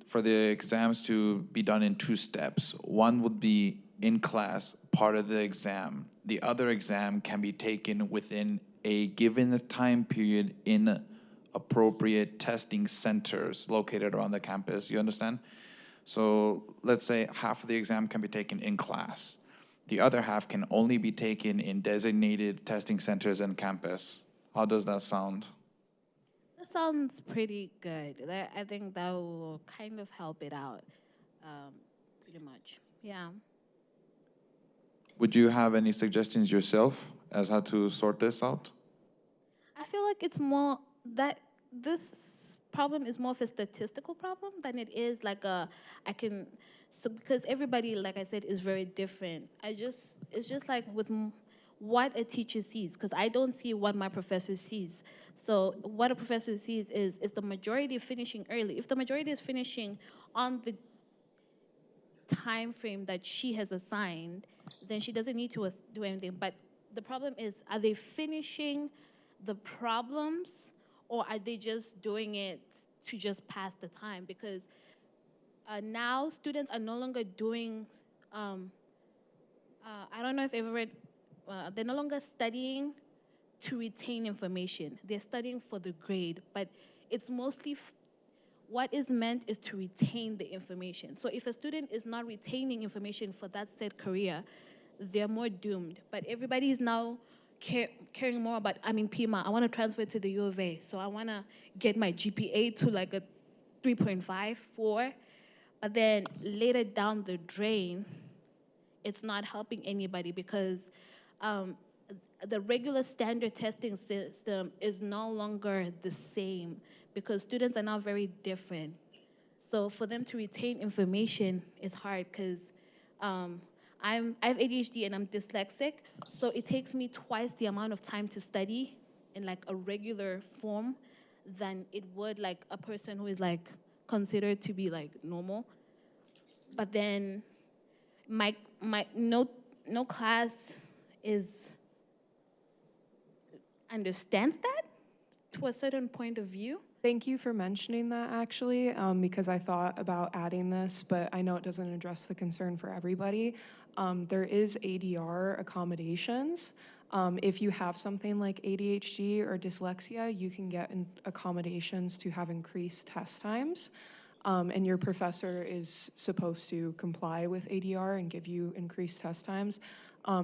for the exams to be done in 2 steps. One would be in class, part of the exam. The other exam can be taken within a given time period in appropriate testing centers located around the campus. You understand? So let's say half of the exam can be taken in class. The other half can only be taken in designated testing centers on campus. How does that sound? That sounds pretty good. I think that will kind of help it out, pretty much. Yeah. Would you have any suggestions yourself as how to sort this out? I feel like it's more that this problem is more of a statistical problem than it is like I can, so because everybody, like I said, is very different. It's just like with what a teacher sees, because I don't see what my professor sees. So what a professor sees is the majority finishing early. If the majority is finishing on the time frame that she has assigned, then she doesn't need to do anything. But the problem is, are they finishing the problems, or are they just doing it to just pass the time? Because now students are no longer doing, I don't know if you've ever read, they're no longer studying to retain information. They're studying for the grade, but it's mostly what is meant is to retain the information. So if a student is not retaining information for that said career, they're more doomed. But everybody is now caring more about, I'm in Pima, I want to transfer to the U of A, so I want to get my GPA to like a 3.5, 4. But then later down the drain, it's not helping anybody because the regular standard testing system is no longer the same because students are now very different. So for them to retain information is hard because I have ADHD and I'm dyslexic, so it takes me twice the amount of time to study in like a regular form than it would like a person who is like considered to be like normal. But then my no class is understands that to a certain point of view. Thank you for mentioning that, actually, because I thought about adding this, but I know it doesn't address the concern for everybody. There is ADR accommodations. If you have something like ADHD or dyslexia, you can get accommodations to have increased test times. And your professor is supposed to comply with ADR and give you increased test times.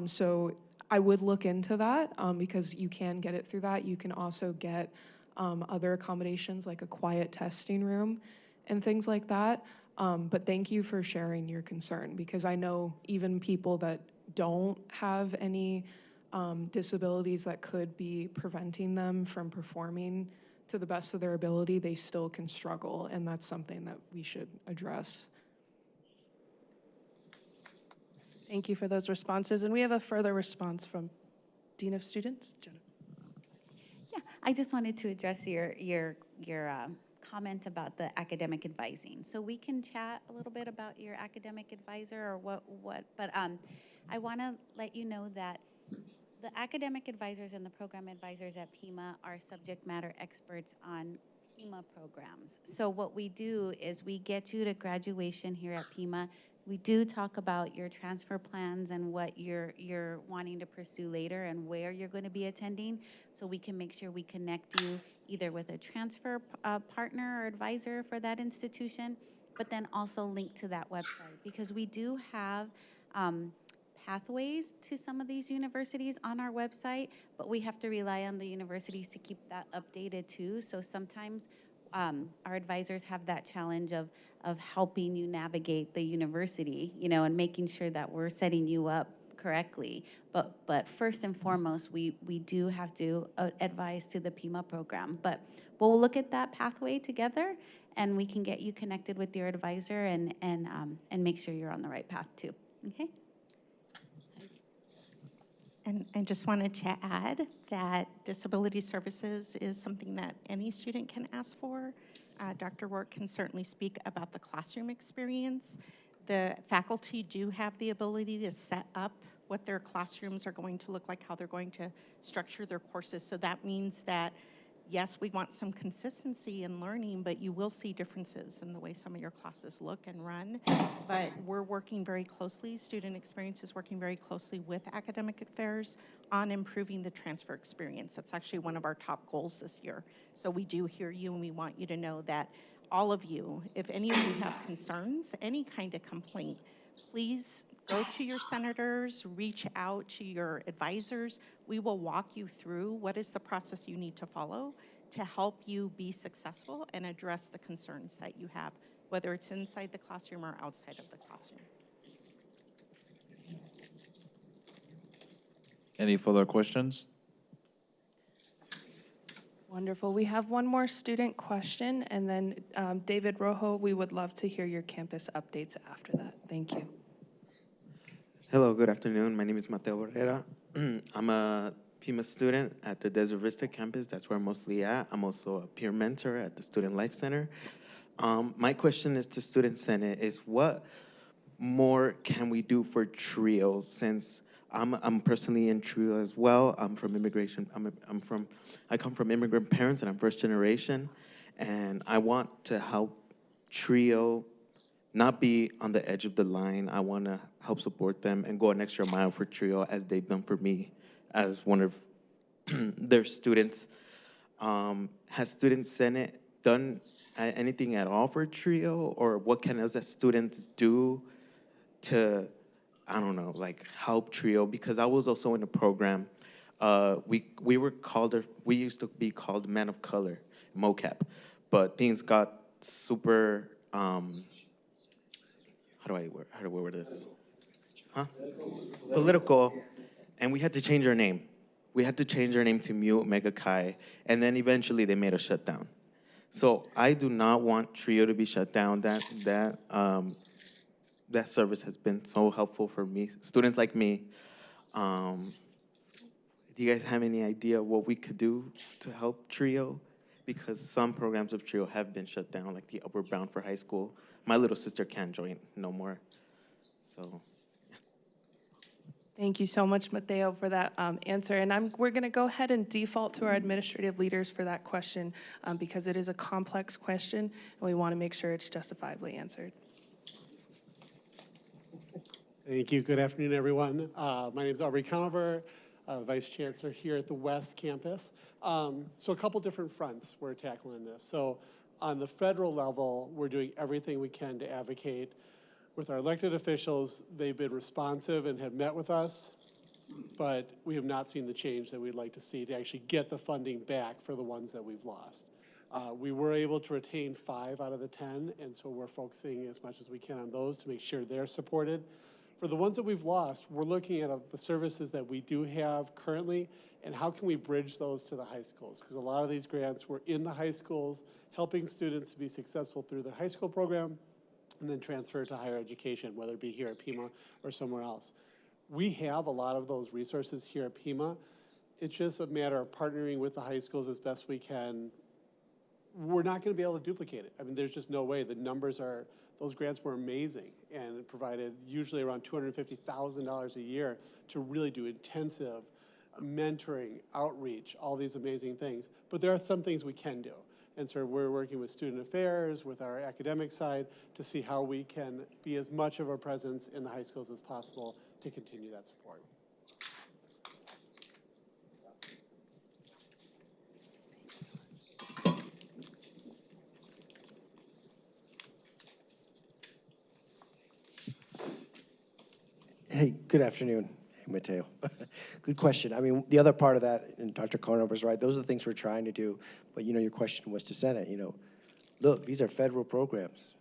So I would look into that because you can get it through that. You can also get other accommodations like a quiet testing room and things like that. But thank you for sharing your concern because I know even people that don't have any disabilities that could be preventing them from performing to the best of their ability, they still can struggle, and that's something that we should address. Thank you for those responses. And we have a further response from Dean of Students, Jennifer. Yeah, I just wanted to address your comment about the academic advising. So we can chat a little bit about your academic advisor or what but I want to let you know that the academic advisors and the program advisors at Pima are subject matter experts on Pima programs. So what we do is we get you to graduation here at Pima. We do talk about your transfer plans and what you're wanting to pursue later and where you're going to be attending, so we can make sure we connect you either with a transfer partner or advisor for that institution, but then also link to that website because we do have pathways to some of these universities on our website, but we have to rely on the universities to keep that updated too. So sometimes our advisors have that challenge of helping you navigate the university, you know, and making sure that we're setting you up correctly. But first and foremost, we do have to advise to the Pima program. But we'll look at that pathway together, and we can get you connected with your advisor and make sure you're on the right path too. Okay. And I just wanted to add that disability services is something that any student can ask for. Dr. Rourke can certainly speak about the classroom experience. The faculty do have the ability to set up what their classrooms are going to look like, how they're going to structure their courses. So that means that, yes, we want some consistency in learning, but you will see differences in the way some of your classes look and run. But we're working very closely, student experience is working very closely with academic affairs on improving the transfer experience. That's actually one of our top goals this year. So we do hear you, and we want you to know that all of you, if any of you have concerns, any kind of complaint, please Go to your senators, reach out to your advisors. We will walk you through what is the process you need to follow to help you be successful and address the concerns that you have, whether it's inside the classroom or outside of the classroom. Any further questions? Wonderful. We have one more student question, and then David Rojo, we would love to hear your campus updates after that. Thank you. Hello, good afternoon. My name is Mateo Barrera. I'm a Pima student at the Desert Vista campus. That's where I'm mostly at. I'm also a peer mentor at the Student Life Center. My question is to Student Senate is what more can we do for TRIO, since I'm personally in TRIO as well. I'm from immigration. I come from immigrant parents, and I'm first generation, and I want to help TRIO not be on the edge of the line. I want to help support them and go an extra mile for TRIO as they've done for me as one of their students. Has Student Senate done anything at all for TRIO, or what can us as students do to, I don't know, like help TRIO? Because I was also in a program. We were called, or we used to be called Men of Color, MOCAP, but things got super, how do I word this? Political, and we had to change our name. We had to change our name to Mu Omega Chi, and then eventually they made us shut down. So I do not want TRIO to be shut down. That service has been so helpful for me, students like me. Do you guys have any idea what we could do to help TRIO? Because some programs of TRIO have been shut down, like the Upward Bound for high school. My little sister can't join no more. So. Thank you so much, Mateo, for that answer. And we're going to go ahead and default to our administrative leaders for that question because it is a complex question, and we want to make sure it's justifiably answered. Thank you. Good afternoon, everyone. My name is Aubrey Conover, Vice Chancellor here at the West Campus. So a couple different fronts we're tackling this. So on the federal level, we're doing everything we can to advocate with our elected officials. They've been responsive and have met with us, but we have not seen the change that we'd like to see to actually get the funding back for the ones that we've lost. We were able to retain 5 out of the 10, and so we're focusing as much as we can on those to make sure they're supported. For the ones that we've lost, we're looking at the services that we do have currently and how can we bridge those to the high schools, because a lot of these grants were in the high schools, helping students to be successful through their high school program and then transfer to higher education, whether it be here at Pima or somewhere else. We have a lot of those resources here at Pima. It's just a matter of partnering with the high schools as best we can. We're not going to be able to duplicate it. I mean, there's just no way. The numbers are, those grants were amazing, and it provided usually around $250,000 a year to really do intensive mentoring, outreach, all these amazing things. But there are some things we can do. And so we're working with student affairs, with our academic side, to see how we can be as much of a presence in the high schools as possible to continue that support. Hey, good afternoon. Hey, Mateo. Good question. I mean, the other part of that, and Dr. Conover's right, those are the things we're trying to do. But, your question was to Senate, look, these are federal programs.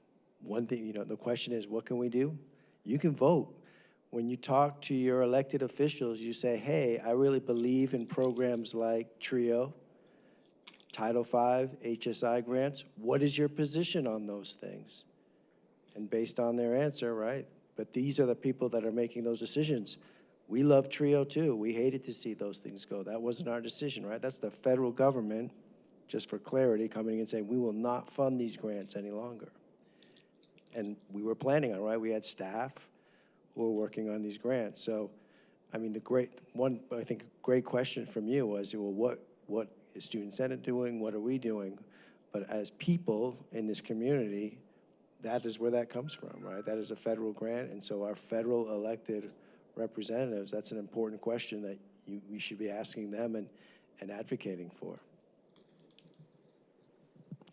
One thing, the question is, what can we do? You can vote. When you talk to your elected officials, you say, hey, I really believe in programs like TRIO, Title V, HSI grants. What is your position on those things? And based on their answer, right? But these are the people that are making those decisions. We love TRIO too. We hated to see those things go. That wasn't our decision, right? That's the federal government, just for clarity, coming in and saying, we will not fund these grants any longer. And we were planning on, right? We had staff who were working on these grants. So, I mean, I think great question from you was, well, what is Student Senate doing? What are we doing? But as people in this community, that is where that comes from, right? That is a federal grant, and so our federal elected representatives, that's an important question that we should be asking them and advocating for.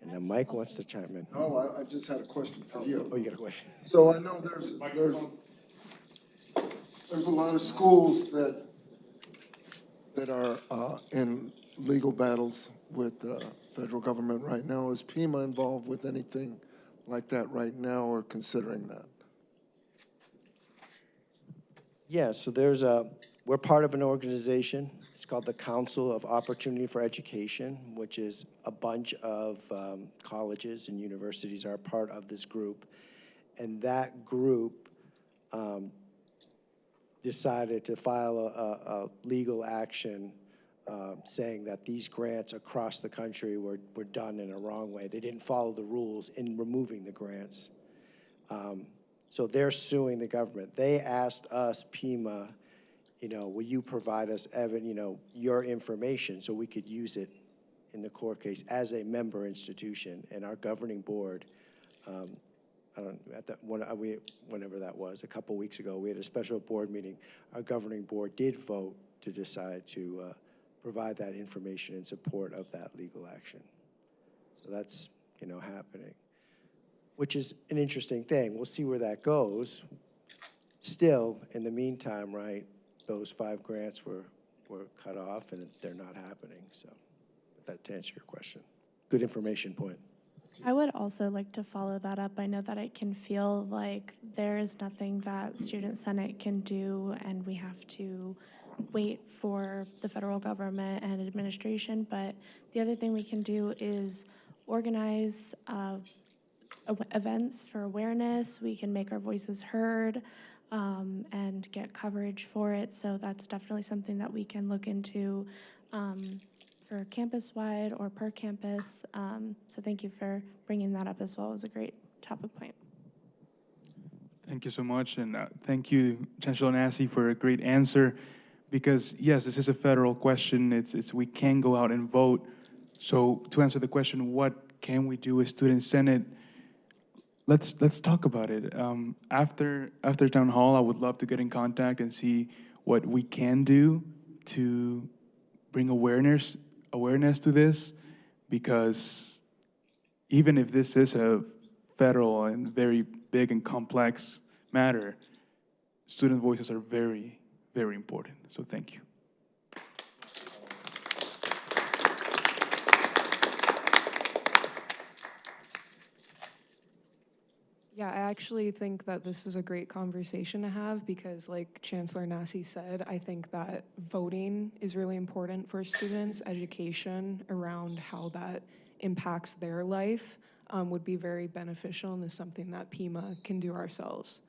And then Mike wants to chime in. No, I just had a question for you. Oh, you got a question? So I know there's there's a lot of schools that are in legal battles with the federal government right now. Is Pima involved with anything like that right now or considering that? Yeah, so we're part of an organization. It's called the Council of Opportunity for Education, which is a bunch of colleges and universities are part of this group. And that group decided to file a legal action saying that these grants across the country were done in a wrong way. They didn't follow the rules in removing the grants. So they're suing the government. They asked us, Pima, will you provide us, your information so we could use it in the court case as a member institution? And our governing board, whenever that was, a couple weeks ago, we had a special board meeting. Our governing board did vote to decide to provide that information in support of that legal action. So that's, happening, which is an interesting thing. We'll see where that goes. Still, in the meantime, right, those 5 grants were cut off and they're not happening. So that to answer your question. Good information point. I would also like to follow that up. I know that it can feel like there is nothing that Student Senate can do and we have to wait for the federal government and administration, but the other thing we can do is organize events for awareness. We can make our voices heard and get coverage for it. So that's definitely something that we can look into for campus-wide or per campus. So thank you for bringing that up as well. It was a great topic point. Thank you so much, and thank you, Chancellor Nassi, for a great answer. Because yes, this is a federal question. It's we can go out and vote. So to answer the question, what can we do as Student Senate? Let's talk about it. After town hall, I would love to get in contact and see what we can do to bring awareness to this, because even if this is a federal and very big and complex matter, student voices are very, very important. So thank you. Yeah, I actually think that this is a great conversation to have because, like Chancellor Nassi said, I think that voting is really important for students. Education around how that impacts their life would be very beneficial and is something that Pima can do ourselves.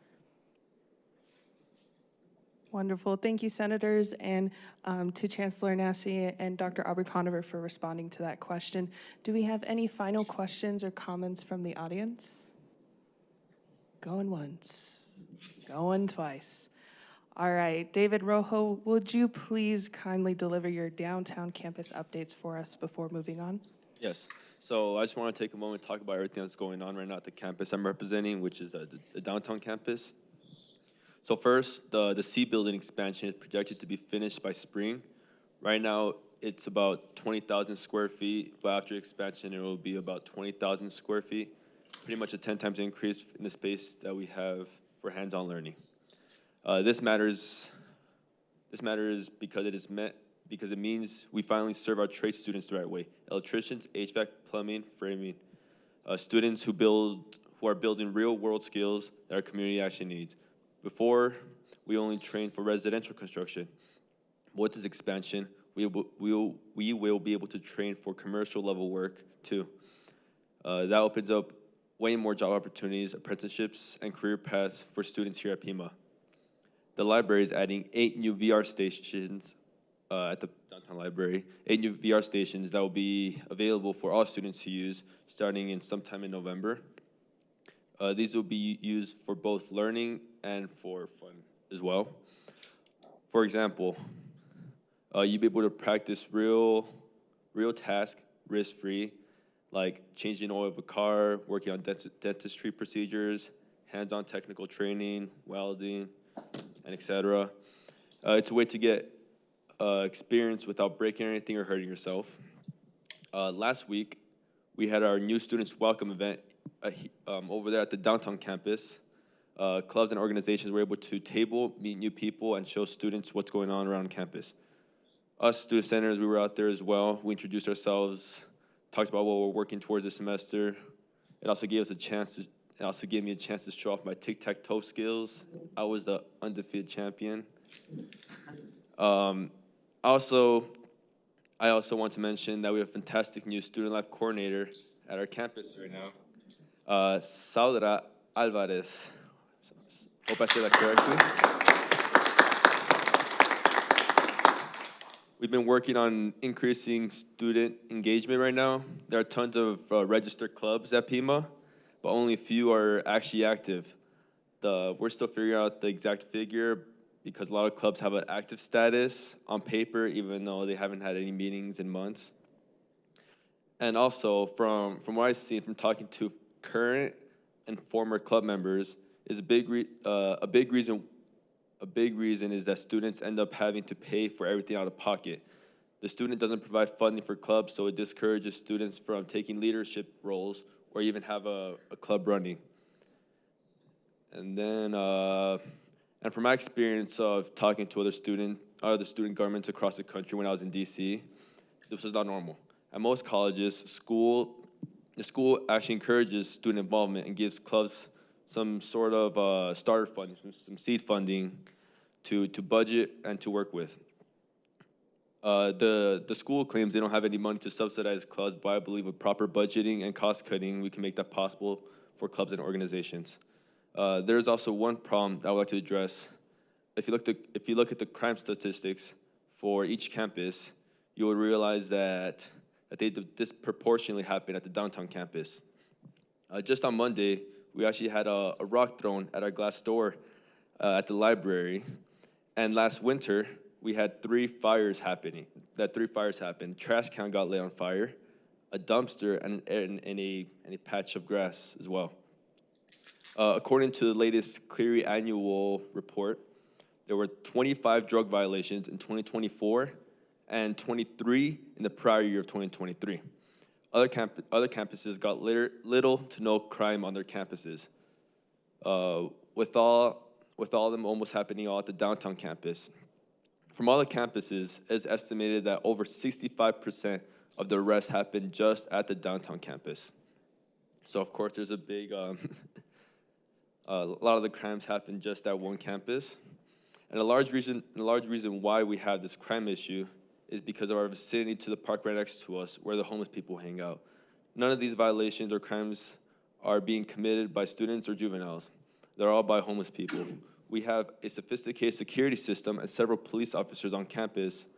Wonderful. Thank you, Senators, and to Chancellor Nassi and Dr. Aubrey-Conover for responding to that question. Do we have any final questions or comments from the audience? Going once, going twice. All right, David Rojo, would you please kindly deliver your downtown campus updates for us before moving on? Yes. So I just want to take a moment to talk about everything that's going on right now at the campus I'm representing, which is the downtown campus. So first, the C building expansion is projected to be finished by spring. Right now, it's about 20,000 square feet, but after expansion, it will be about 20,000 square feet. Pretty much a 10 times increase in the space that we have for hands-on learning. This matters because it means we finally serve our trade students the right way. Electricians, HVAC, plumbing, framing, students who are building real-world skills that our community actually needs. Before, we only trained for residential construction. With this expansion, we will be able to train for commercial level work too. That opens up way more job opportunities, apprenticeships, and career paths for students here at Pima. The library is adding 8 new VR stations at the downtown library, 8 new VR stations that will be available for all students to use starting in sometime in November. These will be used for both learning and for fun as well. For example, you'll be able to practice real tasks risk-free, like changing oil of a car, working on dentistry procedures, hands-on technical training, welding, and etc. It's a way to get experience without breaking anything or hurting yourself. Last week, we had our new students welcome event over there at the downtown campus. clubs and organizations were able to table, meet new people, and show students what's going on around campus. Us student senators, we were out there as well. We introduced ourselves, talked about what we're working towards this semester. It also gave us a chance to, it also gave me a chance to show off my tic-tac-toe skills. I was the undefeated champion. I also want to mention that we have a fantastic new student life coordinator at our campus right now, Saudra Alvarez. Hope I said that correctly. We've been working on increasing student engagement right now. There are tons of registered clubs at Pima, but only a few are actually active. We're still figuring out the exact figure because a lot of clubs have an active status on paper, even though they haven't had any meetings in months. And also, from what I've seen from talking to current and former club members, is a big reason is that students end up having to pay for everything out of pocket. The student doesn't provide funding for clubs, so it discourages students from taking leadership roles or even have a club running. And then, and from my experience of talking to other student governments across the country when I was in DC, this was not normal. At most colleges, the school actually encourages student involvement and gives clubs some sort of starter funding, some seed funding to budget and to work with. The school claims they don't have any money to subsidize clubs, but I believe with proper budgeting and cost cutting, we can make that possible for clubs and organizations. There's also one problem that I would like to address. If you look at the crime statistics for each campus, you would realize that they disproportionately happen at the downtown campus. Just on Monday, we actually had a rock thrown at our glass door at the library. And last winter, we had 3 fires happening. Trash can got lit on fire, a dumpster, and a patch of grass as well. According to the latest Cleary annual report, there were 25 drug violations in 2024 and 23 in the prior year of 2023. Other campuses got little to no crime on their campuses, with all of them almost happening all at the downtown campus. From all the campuses, it's estimated that over 65% of the arrests happened just at the downtown campus. So of course, there's a big, a lot of the crimes happen just at one campus. And a large reason why we have this crime issue is because of our vicinity to the park right next to us, where the homeless people hang out. None of these violations or crimes are being committed by students or juveniles. They're all by homeless people. We have a sophisticated security system and several police officers on campus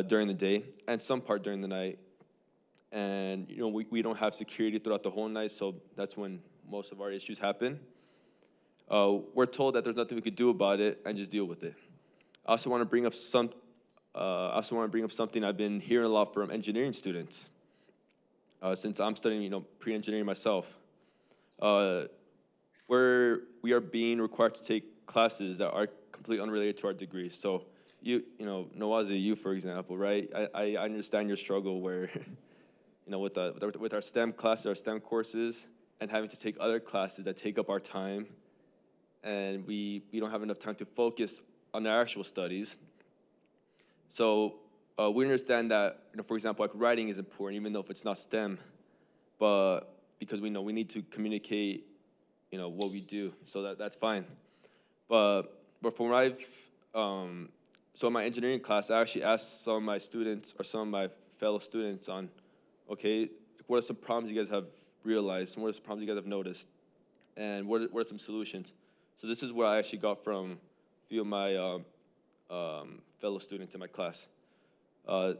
during the day and some part during the night. And we don't have security throughout the whole night, so that's when most of our issues happen. We're told that there's nothing we could do about it and just deal with it. I also want to bring up something I've been hearing a lot from engineering students, since I'm studying pre-engineering myself. We are being required to take classes that are completely unrelated to our degree. So Nawazi, you for example, right? I understand your struggle where, with our STEM classes, our STEM courses, and having to take other classes that take up our time, and we don't have enough time to focus on our actual studies. So we understand that, for example, like writing is important, even though if it's not STEM, but because we know we need to communicate, what we do, so that's fine. But from what so in my engineering class, I actually asked some of my students or some of my fellow students on, okay, what are some problems you guys have realized, and what are some problems you guys have noticed, and what are some solutions? So this is what I actually got from a few of my fellow students in my class.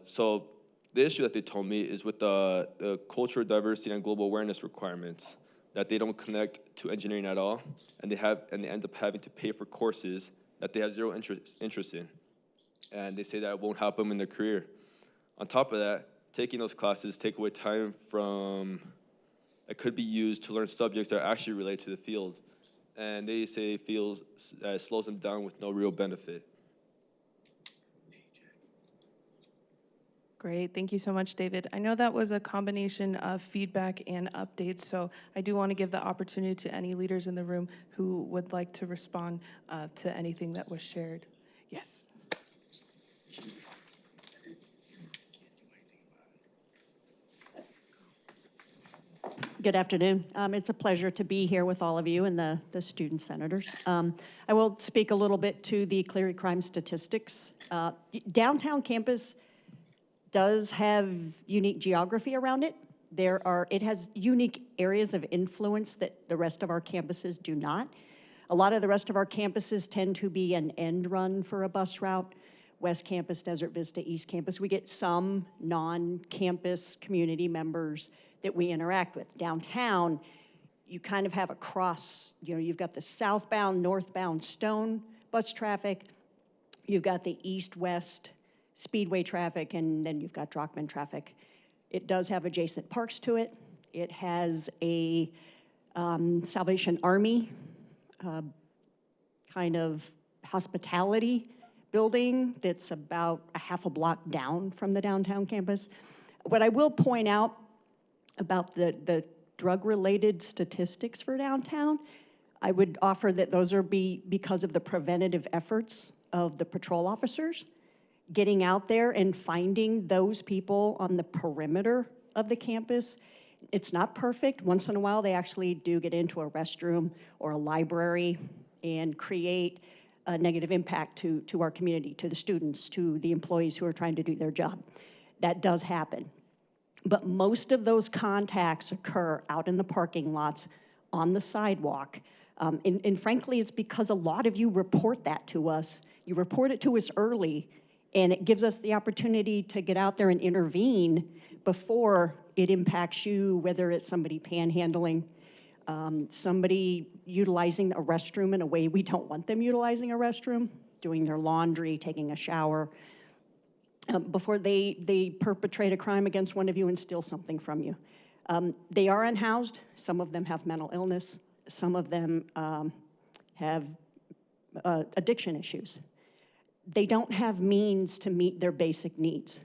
So the issue that they told me is with the cultural diversity and global awareness requirements, that they don't connect to engineering at all, and they end up having to pay for courses that they have zero interest in. And they say that won't help them in their career. On top of that, taking those classes take away time that could be used to learn subjects that are actually related to the field. And they say it slows them down with no real benefit. Great, thank you so much, David. I know that was a combination of feedback and updates, so I do want to give the opportunity to any leaders in the room who would like to respond to anything that was shared. Yes. Good afternoon. It's a pleasure to be here with all of you and the student senators. I will speak a little bit to the Clery crime statistics. Downtown campus does have unique geography around it. It has unique areas of influence that the rest of our campuses do not. A lot of the rest of our campuses tend to be an end run for a bus route. West Campus, Desert Vista, East Campus. We get some non-campus community members that we interact with. Downtown, you kind of have a cross, you've got the southbound, northbound Stone bus traffic, you've got the east-west Speedway traffic, and then you've got Drockman traffic. It does have adjacent parks to it. It has a Salvation Army kind of hospitality building that's about a half a block down from the downtown campus. What I will point out about the drug-related statistics for downtown, I would offer that those are because of the preventative efforts of the patrol officers, getting out there and finding those people on the perimeter of the campus. It's not perfect. Once in a while, they actually do get into a restroom or a library and create a negative impact to our community, to the students, to the employees who are trying to do their job. That does happen. But most of those contacts occur out in the parking lots, on the sidewalk. And frankly, it's because a lot of you report that to us. You report it to us early, and it gives us the opportunity to get out there and intervene before it impacts you, whether it's somebody panhandling, somebody utilizing a restroom in a way we don't want them utilizing a restroom, doing their laundry, taking a shower, before they perpetrate a crime against one of you and steal something from you. They are unhoused. Some of them have mental illness. Some of them have addiction issues. They don't have means to meet their basic needs.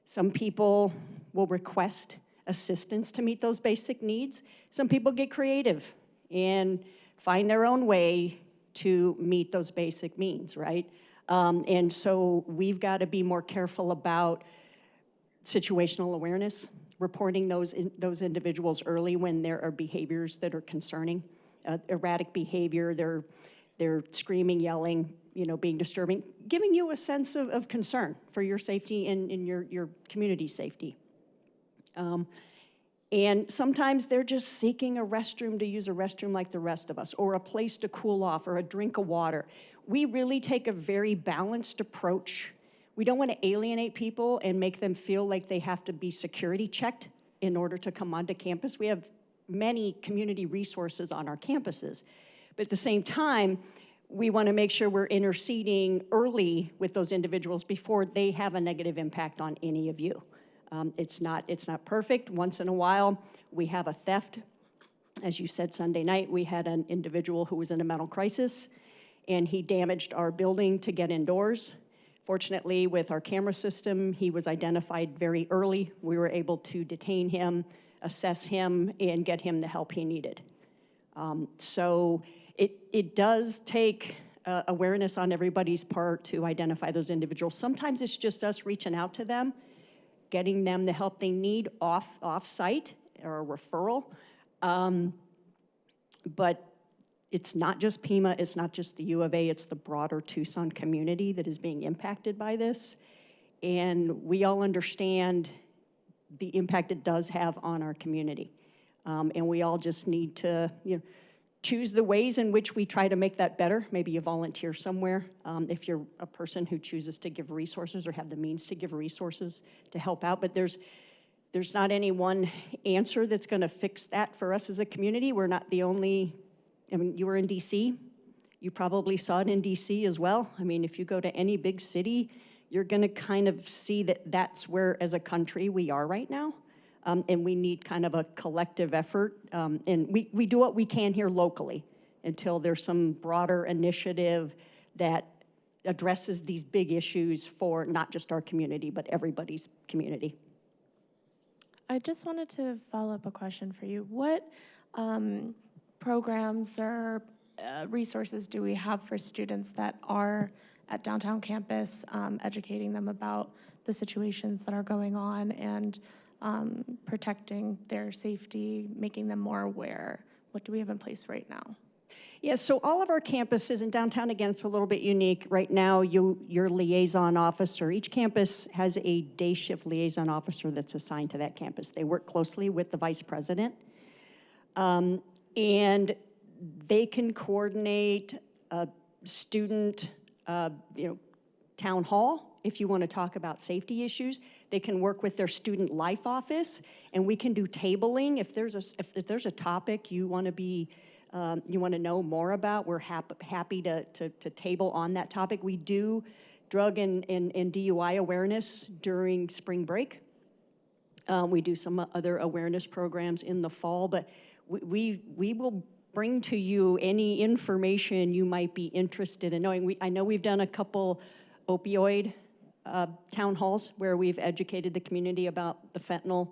Some people will request assistance to meet those basic needs. Some people get creative and find their own way to meet those basic needs, right? And so we've got to be more careful about situational awareness, reporting those individuals early when there are behaviors that are concerning, erratic behavior, they're screaming, yelling, being disturbing, giving you a sense of concern for your safety and your community's safety. And sometimes they're just seeking a restroom to use a restroom like the rest of us, or a place to cool off, or a drink of water. We really take a very balanced approach. We don't want to alienate people and make them feel like they have to be security checked in order to come onto campus. We have many community resources on our campuses. But at the same time, we want to make sure we're interceding early with those individuals before they have a negative impact on any of you. It's not perfect. Once in a while, we have a theft. As you said Sunday night, we had an individual who was in a mental crisis, and he damaged our building to get indoors. Fortunately, with our camera system, he was identified very early. We were able to detain him, assess him, and get him the help he needed. So it does take awareness on everybody's part to identify those individuals. Sometimes it's just us reaching out to them, getting them the help they need off-site or a referral. But it's not just Pima, it's not just the U of A, it's the broader Tucson community that is being impacted by this. And we all understand the impact it does have on our community. And we all just need to choose the ways in which we try to make that better. Maybe you volunteer somewhere. If you're a person who chooses to give resources or have the means to give resources to help out, but there's not any one answer that's gonna fix that for us as a community. We're not the only, you were in DC. You probably saw it in DC as well. If you go to any big city, you're gonna kind of see that that's where, as a country, we are right now. And we need kind of a collective effort. And we do what we can here locally until there's some broader initiative that addresses these big issues for not just our community, but everybody's community. I just wanted to follow up a question for you. What programs or resources do we have for students that are at downtown campus, educating them about the situations that are going on and protecting their safety, making them more aware? What do we have in place right now? Yeah, so all of our campuses in downtown, again, it's a little bit unique. Right now, your liaison officer, each campus has a day shift liaison officer that's assigned to that campus. They work closely with the vice president. And they can coordinate a student, town hall, if you want to talk about safety issues. They can work with their student life office, and we can do tabling. If there's a topic you want to know more about, we're happy to table on that topic. We do drug and DUI awareness during spring break. We do some other awareness programs in the fall, but we will bring to you any information you might be interested in knowing. I know we've done a couple opioid town halls where we've educated the community about the fentanyl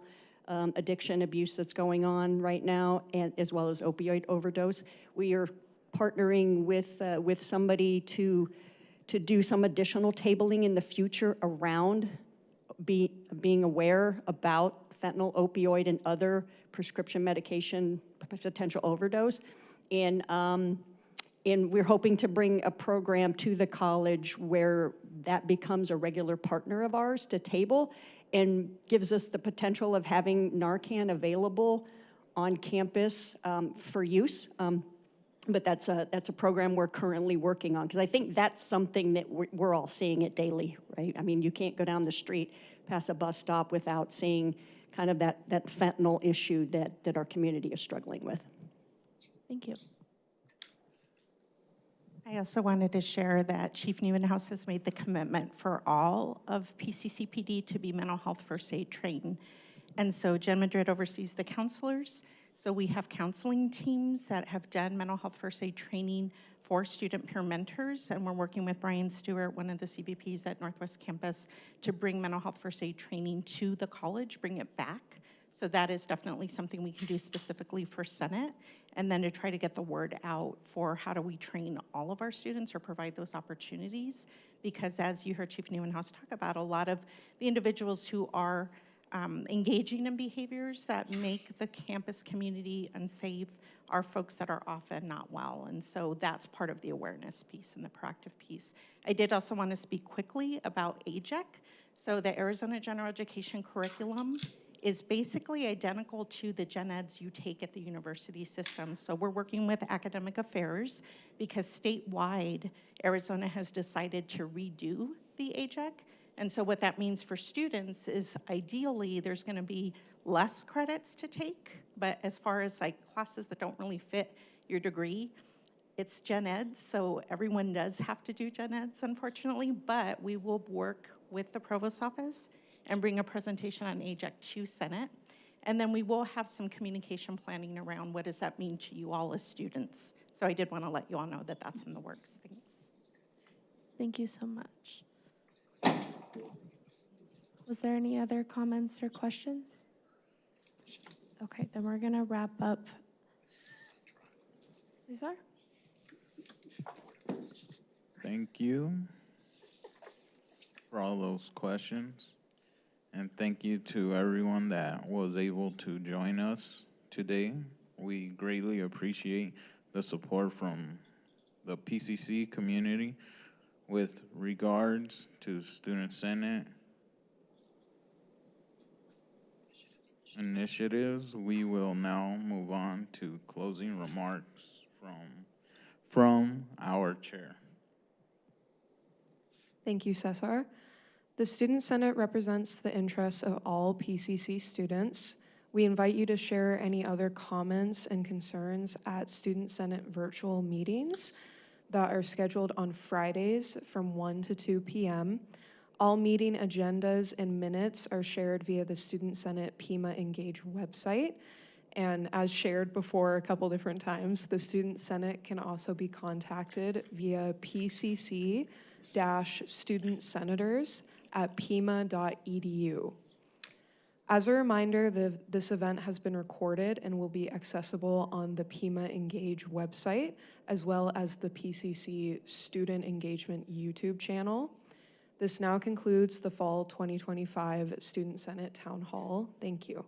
addiction abuse that's going on right now, and as well as opioid overdose. We are partnering with somebody to do some additional tabling in the future around being aware about fentanyl, opioid, and other prescription medication potential overdose. And we're hoping to bring a program to the college where that becomes a regular partner of ours to table and gives us the potential of having Narcan available on campus for use. But that's a program we're currently working on, because I think that's something that we're all seeing it daily, right? I mean, you can't go down the street past a bus stop without seeing kind of that fentanyl issue that our community is struggling with. Thank you. I also wanted to share that Chief Newenhouse has made the commitment for all of PCCPD to be mental health first aid trained. And so Jen Madrid oversees the counselors. So we have counseling teams that have done mental health first aid training for student peer mentors, and we're working with Brian Stewart, one of the CVPs at Northwest Campus, to bring mental health first aid training to the college, bring it back. So that is definitely something we can do specifically for Senate, and then to try to get the word out for how do we train all of our students or provide those opportunities, because as you heard Chief Newenhouse talk about, a lot of the individuals who are engaging in behaviors that make the campus community unsafe are folks that are often not well. And so that's part of the awareness piece and the proactive piece. I did also want to speak quickly about AGEC. So the Arizona General Education curriculum is basically identical to the gen eds you take at the university system. So we're working with academic affairs because statewide, Arizona has decided to redo the AGEC. And so what that means for students is ideally there's going to be less credits to take, but as far as like classes that don't really fit your degree, it's gen eds, so everyone does have to do gen eds, unfortunately, but we will work with the provost's office and bring a presentation on AGEC to Senate. And then we will have some communication planning around what does that mean to you all as students. So I did want to let you all know that that's in the works. Thanks. Thank you so much. Was there any other comments or questions? Okay, then we're gonna wrap up. Cesar? Thank you for all those questions. And thank you to everyone that was able to join us today. We greatly appreciate the support from the PCC community. With regards to Student Senate initiatives, we will now move on to closing remarks from our chair. Thank you, Cesar. The Student Senate represents the interests of all PCC students. We invite you to share any other comments and concerns at Student Senate virtual meetings that are scheduled on Fridays from 1 to 2 p.m. All meeting agendas and minutes are shared via the Student Senate Pima Engage website. And as shared before a couple different times, the Student Senate can also be contacted via PCC student-senators@pima.edu. As a reminder, this event has been recorded and will be accessible on the Pima Engage website, as well as the PCC Student Engagement YouTube channel. This now concludes the Fall 2025 Student Senate Town Hall. Thank you.